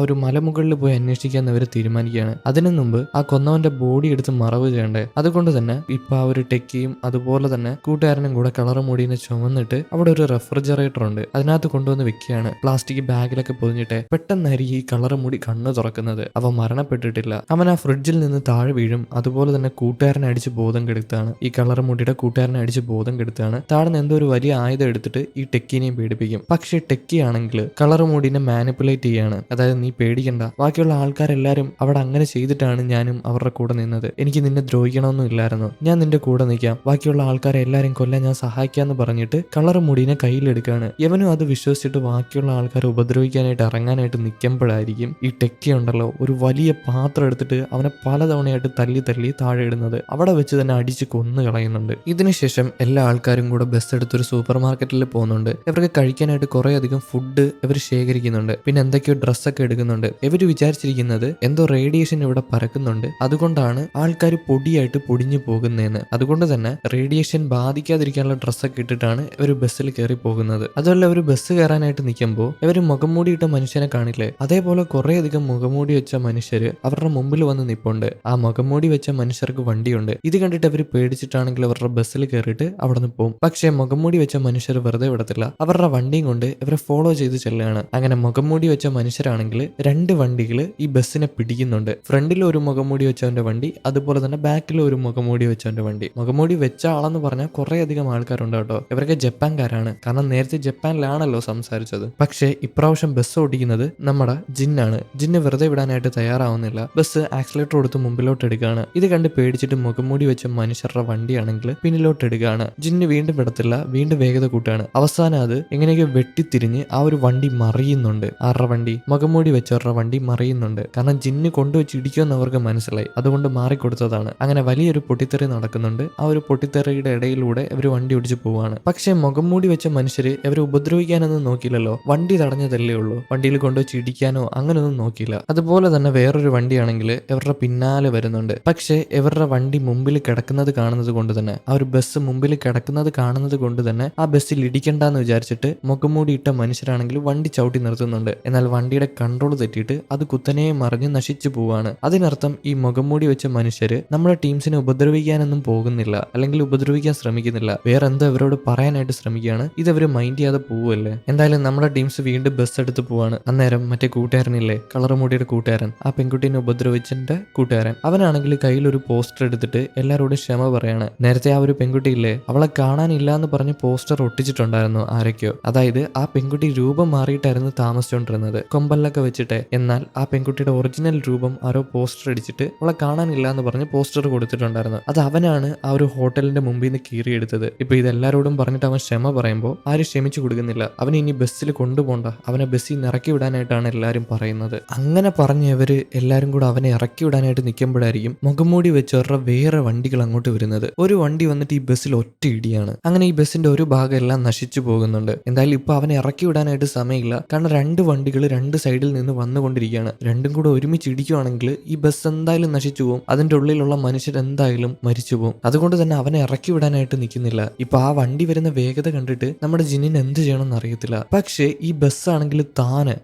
ഒരു മലമുകളിൽ പോയി അന്വേഷിക്കാൻ അവർ തീരുമാനിക്കുകയാണ്. അതിനു മുമ്പ് ആ കൊന്നവന്റെ ബോഡി എടുത്ത് മറവ് ചെയ്യണ്ടേ, അതുകൊണ്ട് തന്നെ ഇപ്പൊ ആ ഒരു ടെക്കിയും അതുപോലെ തന്നെ കൂട്ടുകാരനും കൂടെ കളർ മുടീനെ ചുമന്നിട്ട് അവിടെ ഒരു റെഫ്രിജറേറ്റർ ഉണ്ട്, അതിനകത്ത് കൊണ്ടുവന്ന് വെക്കുകയാണ്. പ്ലാസ്റ്റിക് ബാഗിലൊക്കെ പൊതിഞ്ഞിട്ട് പെട്ടെന്നായിരിക്കും ഈ കളർ മുടി കണ്ണ് തുറക്കുന്നത്. അവൻ മരണപ്പെട്ടിട്ടില്ല. അവൻ ആ ഫ്രിഡ്ജിൽ നിന്ന് താഴെ വീഴും. അതുപോലെ തന്നെ കൂട്ടുകാരനെ അടിച്ച് ബോധം കെടുത്താണ്. ഈ കളർ മുടിയുടെ കൂട്ടുകാരനെ അടിച്ച് ബോധം കെടുത്താണ്. താഴ്ന്ന് എന്തോ ഒരു വലിയ ആയുധം എടുത്തിട്ട് ഈ ടെക്കിനെയും പേടിപ്പിക്കും. പക്ഷേ ടെക്കി ആണെങ്കിൽ കളർ മുടിനെ മാനിപ്പുലേറ്റ് ചെയ്യാണ്. അതായത് നീ പേടിക്കണ്ട, ബാക്കിയുള്ള ആൾക്കാരെല്ലാരും അവിടെ അങ്ങനെ ചെയ്തിട്ടാണ് ഞാനും അവരുടെ കൂടെ നിന്നത്. എനിക്ക് നിന്നെ ദ്രോഹിക്കണമെന്നും ഇല്ലായിരുന്നു, ഞാൻ നിന്റെ കൂടെ നിൽക്കാം, ബാക്കിയുള്ള ആൾക്കാരെ എല്ലാരും കൊല്ലാൻ ഞാൻ സഹായിക്കാന്ന് പറഞ്ഞിട്ട് കളർ മുടിനെ കയ്യിലെടുക്കാണ്. ഇവനും അത് വിശ്വസിച്ചിട്ട് ബാക്കിയുള്ള ആൾക്കാരെ ഉപദ്രവിക്കാനായിട്ട് ഇറങ്ങാനായിട്ട് നിൽക്കുമ്പോഴായിരിക്കും ഈ ടെക്കി ഉണ്ടല്ലോ ഒരു വലിയ പാത്രം എടുത്തിട്ട് അവനെ പലതവണയായിട്ട് തല്ലി തല്ലി താഴെ ഇടുന്നത്. അവിടെ വെച്ച് തന്നെ അടിച്ച് കൊന്നു കളയുന്നുണ്ട്. ഇതിനുശേഷം എല്ലാ ആൾക്കാരും കൂടെ ബസ് എടുത്തൊരു സൂപ്പർ മാർക്കറ്റിൽ പോകുന്നുണ്ട്. ഇവർക്ക് കഴിക്കാനായിട്ട് കുറെ അധികം ഫുഡ് ഇവർ ശേഖരിക്കുന്നുണ്ട്. പിന്നെ എന്തൊക്കെയോ ഡ്രസ്സൊക്കെ എടുക്കുന്നുണ്ട്. ഇവർ വിചാരിച്ചിരിക്കുന്നത് എന്തോ റേഡിയേഷൻ ഇവിടെ പരക്കുന്നുണ്ട്, അതുകൊണ്ടാണ് ആൾക്കാർ പൊടിയായിട്ട് പൊടിഞ്ഞു പോകുന്നതെന്ന്. അതുകൊണ്ട് തന്നെ റേഡിയേഷൻ റേഡിയേഷൻ ബാധിക്കാതിരിക്കാനുള്ള ഡ്രസ്സൊക്കെ ഇട്ടിട്ടാണ് ഇവർ ബസ്സിൽ കയറി പോകുന്നത്. അതുമല്ല ഒരു ബസ് കയറാനായിട്ട് നിൽക്കുമ്പോൾ ഇവർ മുഖംമൂടിയിട്ട മനുഷ്യനെ കാണില്ലേ, അതേപോലെ കുറേയധികം മുഖംമൂടി വെച്ച മനുഷ്യര് അവരുടെ മുമ്പിൽ വന്ന് നിപ്പുണ്ട്. ആ മുഖംമൂടി വെച്ച മനുഷ്യർക്ക് വണ്ടിയുണ്ട്. ഇത് കണ്ടിട്ട് അവർ പേടിച്ചിട്ടാണെങ്കിൽ അവരുടെ ബസ്സിൽ കയറിയിട്ട് അവിടെ നിന്ന് പോകും. പക്ഷേ മുഖംമൂടി വെച്ച മനുഷ്യർ വെറുതെ വിടത്തില്ല. അവരുടെ വണ്ടിയും കൊണ്ട് ഇവരെ ഫോളോ ചെയ്ത് ചെല്ലുകയാണ്. അങ്ങനെ മുഖംമൂടി വെച്ച മനുഷ്യരാണെങ്കിൽ 2 വണ്ടികൾ ഈ ബസ്സിനെ പിടിക്കുന്നുണ്ട്. ഫ്രണ്ടിൽ ഒരു മുഖംമൂടി വെച്ചവന്റെ വണ്ടി, അതുപോലെ തന്നെ ബാക്കിൽ ഒരു മുഖംമൂടി വെച്ചവന്റെ വണ്ടി. മുഖംമൂടി വെച്ച ആളെന്ന് പറഞ്ഞാൽ കുറെ അധികം ആൾക്കാരുണ്ട് കേട്ടോ. ഇവരൊക്കെ ജപ്പാൻകാരാണ്. കാരണം നേരത്തെ ജപ്പാനിലാണല്ലോ സംസാരിച്ചത്. പക്ഷേ ഇപ്രാവശ്യം ബസ് ഓടിക്കുന്നത് നമ്മുടെ ജിന്നാണ്. ജിന്ന് വെറുതെ വിടാനായിട്ട് തയ്യാറാവുന്നില്ല. ബസ് ആക്സിലേറ്റർ കൊടുത്ത് മുമ്പിലോട്ട് എടുക്കുകയാണ്. ഇത് കണ്ട് പേടിച്ചിട്ട് മുഖംമൂടി വെച്ച മനുഷ്യരുടെ വണ്ടിയാണെങ്കിൽ പിന്നിലോട്ട് എടുക്കുകയാണ്. ജിന്ന് വീണ്ടും വിടത്തില്ല, വീണ്ടും വേഗത കൂട്ടുകയാണ്. അവസാനം അത് എങ്ങനെയൊക്കെ വെട്ടിത്തിരിഞ്ഞ് ആ ഒരു വണ്ടി മറിയുന്നുണ്ട്. ആരുടെ വണ്ടി? മുഖംമൂടി വെച്ചവരുടെ വണ്ടി മറിയുന്നുണ്ട്. കാരണം ജിന്ന് കൊണ്ടുവച്ച് ഇടിക്കുമെന്ന് അവർക്ക് മനസ്സിലായി. അതുകൊണ്ട് മാറിക്കൊടുത്തതാണ്. അങ്ങനെ വലിയൊരു പൊട്ടിത്തെറി നടക്കുന്നുണ്ട്. ആ ഒരു പൊട്ടിത്തെറിയുടെ ഇടയിലൂടെ ഇവർ വണ്ടി ഓടിച്ചു പോവാണ്. പക്ഷെ മുഖംമൂടി വെച്ച മനുഷ്യര് ഇവരെ ഉപദ്രവിക്കാനൊന്നും നോക്കിയില്ലല്ലോ. വണ്ടി തടഞ്ഞതല്ലേ ഉള്ളൂ. വണ്ടിയിൽ കൊണ്ടുവച്ച് ഇടിക്കാനോ അങ്ങനെയൊന്നും നോക്കിയില്ല. അതുപോലെ തന്നെ വേറൊരു വണ്ടിയാണെങ്കിൽ ഇവരുടെ പിന്നാലെ വരുന്നുണ്ട്. പക്ഷേ ഇവരുടെ വണ്ടി മുമ്പിൽ കിടക്കുന്നത് കാണുന്നത് കൊണ്ട് തന്നെ, ആ ഒരു ബസ് മുമ്പിൽ കിടക്കുന്നത് കാണുന്നത് കൊണ്ട് തന്നെ ആ ബസ്സിൽ ഇടിക്കണ്ടെന്ന് വിചാരിച്ചിട്ട് മുഖംമൂടി ഇട്ട മനുഷ്യരാണെങ്കിൽ വണ്ടി ചവിട്ടി നിർത്തുന്നുണ്ട്. എന്നാൽ വണ്ടിയുടെ കൺട്രോൾ തെറ്റിയിട്ട് അത് കുത്തനെ മറിഞ്ഞ് നശിച്ചു പോവാണ്. അതിനർത്ഥം ഈ മുഖംമൂടി വെച്ച മനുഷ്യര് നമ്മുടെ ടീംസിനെ ഉപദ്രവിക്കാനൊന്നും പോകുന്നില്ല, അല്ലെങ്കിൽ ഉപദ്രവിക്കാൻ ശ്രമിക്കുന്നില്ല. വേറെ എന്തോ ഇവരോട് പറയാനായിട്ട് ശ്രമിക്കുകയാണ്. ഇതവര് മൈൻഡ് ചെയ്യാതെ പോവല്ലേ. എന്തായാലും നമ്മുടെ ടീംസ് വീണ്ടും ബസ് എടുത്ത് പോവാണ്. അന്നേരം മറ്റേ കൂട്ടുകാരനില്ലേ, കളർ മുടിയുടെ കൂട്ടുകാരൻ, ആ പെൺകുട്ടീനെ ഉപദ്രവിച്ചതിന്റെ കൂട്ടുകാരൻ, അവനാണെങ്കിൽ കയ്യിലൊരു പോസ്റ്റർ എടുത്തിട്ട് എല്ലാവരോടും ക്ഷമ പറയാണ്. നേരത്തെ ആ ഒരു പെൺകുട്ടിയില്ലേ, അവളെ കാണാനില്ല എന്ന് പറഞ്ഞ് പോസ്റ്റർ ഒട്ടിച്ചിട്ടുണ്ടായിരുന്നു ആരൊക്കെയോ. അതായത് ആ പെൺകുട്ടി രൂപം മാറിയിട്ടായിരുന്നു താമസിച്ചുകൊണ്ടിരുന്നത്, കൊമ്പല്ലൊക്കെ വെച്ചിട്ട്. എന്നാൽ ആ പെൺകുട്ടിയുടെ ഒറിജിനൽ രൂപം ആരോ പോസ്റ്റർ അടിച്ചിട്ട് അവളെ കാണാനില്ല എന്ന് പറഞ്ഞ് പോസ്റ്റർ കൊടുത്തിട്ടുണ്ടായിരുന്നു. അത് അവനാണ് ആ ഒരു ഹോട്ടലിന്റെ മുമ്പിൽ നിന്ന് കീറിയെടുത്തത്. ഇപ്പൊ ഇതെല്ലാരോടും പറഞ്ഞിട്ട് അവൻ ക്ഷമ പറയുമ്പോൾ ആരും ക്ഷമിച്ചു കൊടുക്കുന്നില്ല. അവനെ ഇനി ബസ്സിൽ കൊണ്ടുപോകണ്ട, അവനെ ബസ്സിൽ നിന്ന് ഇറക്കി വിടാനായിട്ടാണ് എല്ലാരും പറയുന്നത്. അങ്ങനെ പറഞ്ഞ് ഇവര് എല്ലാരും കൂടെ അവനെ ഇറക്കി വിടാനായിട്ട് നിൽക്കുമ്പോഴായിരിക്കും മുഖംമൂടി വെച്ചവരുടെ വേറെ വണ്ടികൾ അങ്ങോട്ട് വരുന്നത്. ഒരു വണ്ടി വന്നിട്ട് ഈ ബസ്സിൽ ഒറ്റ ഇടിയാണ്. അങ്ങനെ ഈ ബസ്സിന്റെ ഒരു ഭാഗം എല്ലാം നശിച്ചു പോകുന്നുണ്ട്. എന്തായാലും ഇപ്പൊ അവനെ ഇറക്കി വിടാനായിട്ട് സമയമില്ല. കാരണം 2 വണ്ടികൾ 2 സൈഡിൽ നിന്ന് വന്നുകൊണ്ടിരിക്കുകയാണ്. രണ്ടും കൂടെ ഒരുമിച്ച് ഇടിക്കുവാണെങ്കിൽ ഈ ബസ് എന്തായാലും നശിച്ചു പോകും. അതിന്റെ ഉള്ളിലുള്ള മനുഷ്യർ എന്തായാലും മരിച്ചു പോകും. അതുകൊണ്ട് തന്നെ അവനെ ഇറക്കി വിടാനായിട്ട് നിൽക്കുന്നില്ല. ഇപ്പൊ ആ വണ്ടി വരുന്ന വേഗത കണ്ടിട്ട് നമ്മുടെ ജിന്നിന് എന്ത് ചെയ്യണമെന്ന് അറിയത്തില്ല. പക്ഷേ ഈ ബസ്സാണെങ്കിൽ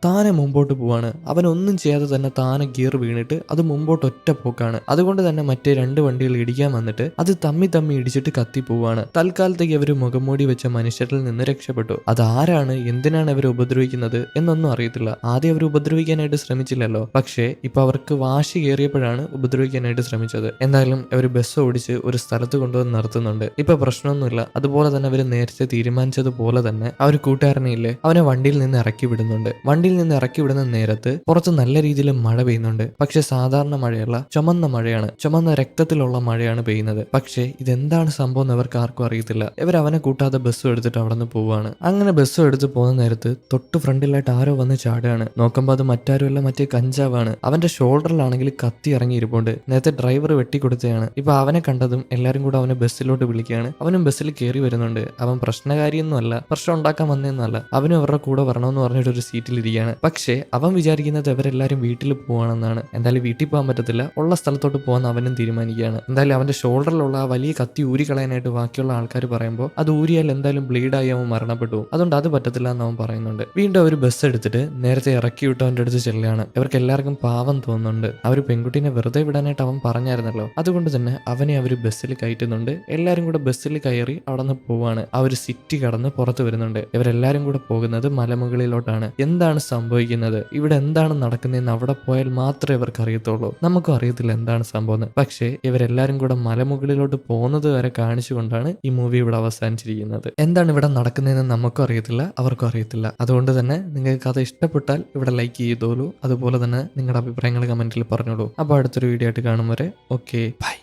താനെ മുമ്പോട്ട് പോവാണ്. അവനൊന്നും ചെയ്യാതെ തന്നെ താനെ ഗിയർ വീണിട്ട് അത് മുമ്പോട്ട് ഒറ്റ പോക്കാണ്. അതുകൊണ്ട് തന്നെ മറ്റേ 2 വണ്ടികൾ ഇടിക്കാൻ വന്നിട്ട് അത് തമ്മി ഇടിച്ചിട്ട് കത്തി പോവാണ്. തൽക്കാലത്തേക്ക് അവർ മുഖംമൂടി വെച്ച മനുഷ്യരിൽ നിന്ന് രക്ഷപ്പെട്ടു. അതാരാണ്, എന്തിനാണ് അവർ ഉപദ്രവിക്കുന്നത് എന്നൊന്നും അറിയത്തില്ല. ആദ്യം അവർ ഉപദ്രവിക്കാനായിട്ട് ശ്രമിച്ചില്ലല്ലോ. പക്ഷേ ഇപ്പൊ അവർക്ക് വാശി കയറിയപ്പോഴാണ് ഉപദ്രവിക്കാനായിട്ട് ശ്രമിച്ചത്. എന്തായാലും അവർ ബസ് ഓടിച്ച് ഒരു സ്ഥലത്ത് കൊണ്ടുവന്ന് നിർത്തുന്നുണ്ട്. ഇപ്പൊ പ്രശ്നമൊന്നുമില്ല. അതുപോലെ തന്നെ അവർ നേരത്തെ തീരുമാനിച്ചതുപോലെ തന്നെ ആ ഒരു കൂട്ടുകാരനെയില്ലേ, അവനെ വണ്ടിയിൽ നിന്ന് ഇറക്കി വിടുന്നുണ്ട്. വണ്ടിയിൽ നിന്ന് ഇറക്കി വിടുന്ന നേരത്ത് പുറത്ത് നല്ല രീതിയിൽ മഴ പെയ്യുന്നുണ്ട്. പക്ഷെ സാധാരണ മഴയല്ല, ചുമന്ന മഴയാണ്. ചുമന്ന രക്തത്തിലുള്ള മഴയാണ് പെയ്യുന്നത്. പക്ഷേ ഇതെന്താണ് സംഭവം എന്ന് അവർക്ക് ആർക്കും അറിയത്തില്ല. ഇവർ അവനെ കൂട്ടാതെ ബസ്സും എടുത്തിട്ട് അവിടെ നിന്ന് പോവാണ്. അങ്ങനെ ബസ്സും എടുത്ത് പോകുന്ന നേരത്ത് തൊട്ട് ഫ്രണ്ടിലായിട്ട് ആരോ വന്ന് ചാടുകയാണ്. നോക്കുമ്പോൾ അത് മറ്റാരുമല്ല, മറ്റേ കഞ്ചാവാണ്. അവന്റെ ഷോൾഡറിലാണെങ്കിൽ കത്തി ഇറങ്ങിയിരിപ്പുണ്ട്. നേരത്തെ ഡ്രൈവർ വെട്ടിക്കൊടുത്തതാണ്. ഇപ്പൊ അവനെ കണ്ടതും എല്ലാരും കൂടെ അവനെ ബസ്സിലോട്ട് വിളിക്കുകയാണ്. അവനും ബസ്സിൽ കയറി വരുന്നുണ്ട്. അവൻ പ്രശ്നകാരിയൊന്നും അല്ല, പ്രശ്നം ഉണ്ടാക്കാൻ വന്നതെന്നല്ല. അവനും അവരുടെ കൂടെ വരണമെന്ന് പറഞ്ഞിട്ട് ഒരു സീറ്റിൽ ഇരിക്കുകയാണ്. പക്ഷേ അവൻ വിചാരിക്കുന്നത് അവരെല്ലാരും വീട്ടിൽ പോവാണെന്നാണ്. എന്തായാലും വീട്ടിൽ പോകാൻ പറ്റത്തില്ല, ഉള്ള സ്ഥലത്തോട്ട് പോകാൻ അവനും തീരുമാനിക്കുകയാണ്. എന്തായാലും അവന്റെ ഷോൾഡറിലുള്ള ആ വലിയ കത്തി ഊരി കളയാനായിട്ട് ബാക്കിയുള്ള ആൾക്കാർ പറയുമ്പോൾ അത് ഊരിയാൽ എന്തായാലും ബ്ലീഡായി അവൻ മരണപ്പെട്ടു. അതുകൊണ്ട് അത് പറ്റത്തില്ല എന്ന് അവൻ പറയുന്നുണ്ട്. വീണ്ടും അവർ ബസ് എടുത്തിട്ട് നേരത്തെ ഇറക്കി വിട്ടവന്റെ അടുത്ത് ചെല്ലുകയാണ്. ഇവർക്ക് എല്ലാവർക്കും പാവം തോന്നുന്നുണ്ട്. ആ ഒരു പെൺകുട്ടീനെ വെറുതെ വിടാനായിട്ട് അവൻ പറഞ്ഞായിരുന്നല്ലോ. അതുകൊണ്ട് തന്നെ അവനെ അവർ ബസ്സിൽ കയറ്റുന്നുണ്ട്. എല്ലാരും കൂടെ ബസ്സിൽ കയറി അവിടെ നിന്ന് പോവാണ്. ആ ഒരു സിറ്റി കടന്ന് പുറത്ത് വരുന്നുണ്ട്. ഇവരെല്ലാരും കൂടെ പോകുന്നത് മലമുകളിലോട്ടാണ്. എന്താണ് സംഭവിക്കുന്നത്, ഇവിടെ എന്താണ് നടക്കുന്നതെന്ന് അവിടെ പോയാൽ മാത്രമേ ഇവർക്ക് അറിയത്തുള്ളൂ. നമുക്കും അറിയത്തില്ല എന്താണ് സംഭവം. പക്ഷേ ഇവരെല്ലാരും കൂടെ മലമുകളിലോട്ട് പോകുന്നത് വരെ കാണിച്ചുകൊണ്ടാണ് ഈ മൂവി ഇവിടെ അവസാനിച്ചിരിക്കുന്നത്. എന്താണ് ഇവിടെ നടക്കുന്നതെന്ന് നമുക്കും അറിയത്തില്ല, അവർക്കും അറിയത്തില്ല. അതുകൊണ്ട് തന്നെ നിങ്ങൾക്ക് കഥ ഇഷ്ടപ്പെട്ടാൽ ഇവിടെ ലൈക്ക് ചെയ്തോളൂ. അതുപോലെ തന്നെ നിങ്ങളുടെ അഭിപ്രായങ്ങൾ കമന്റിൽ പറഞ്ഞോളൂ. അപ്പോൾ അടുത്തൊരു വീഡിയോ ആയിട്ട് കാണും വരെ ഓക്കെ ബൈ.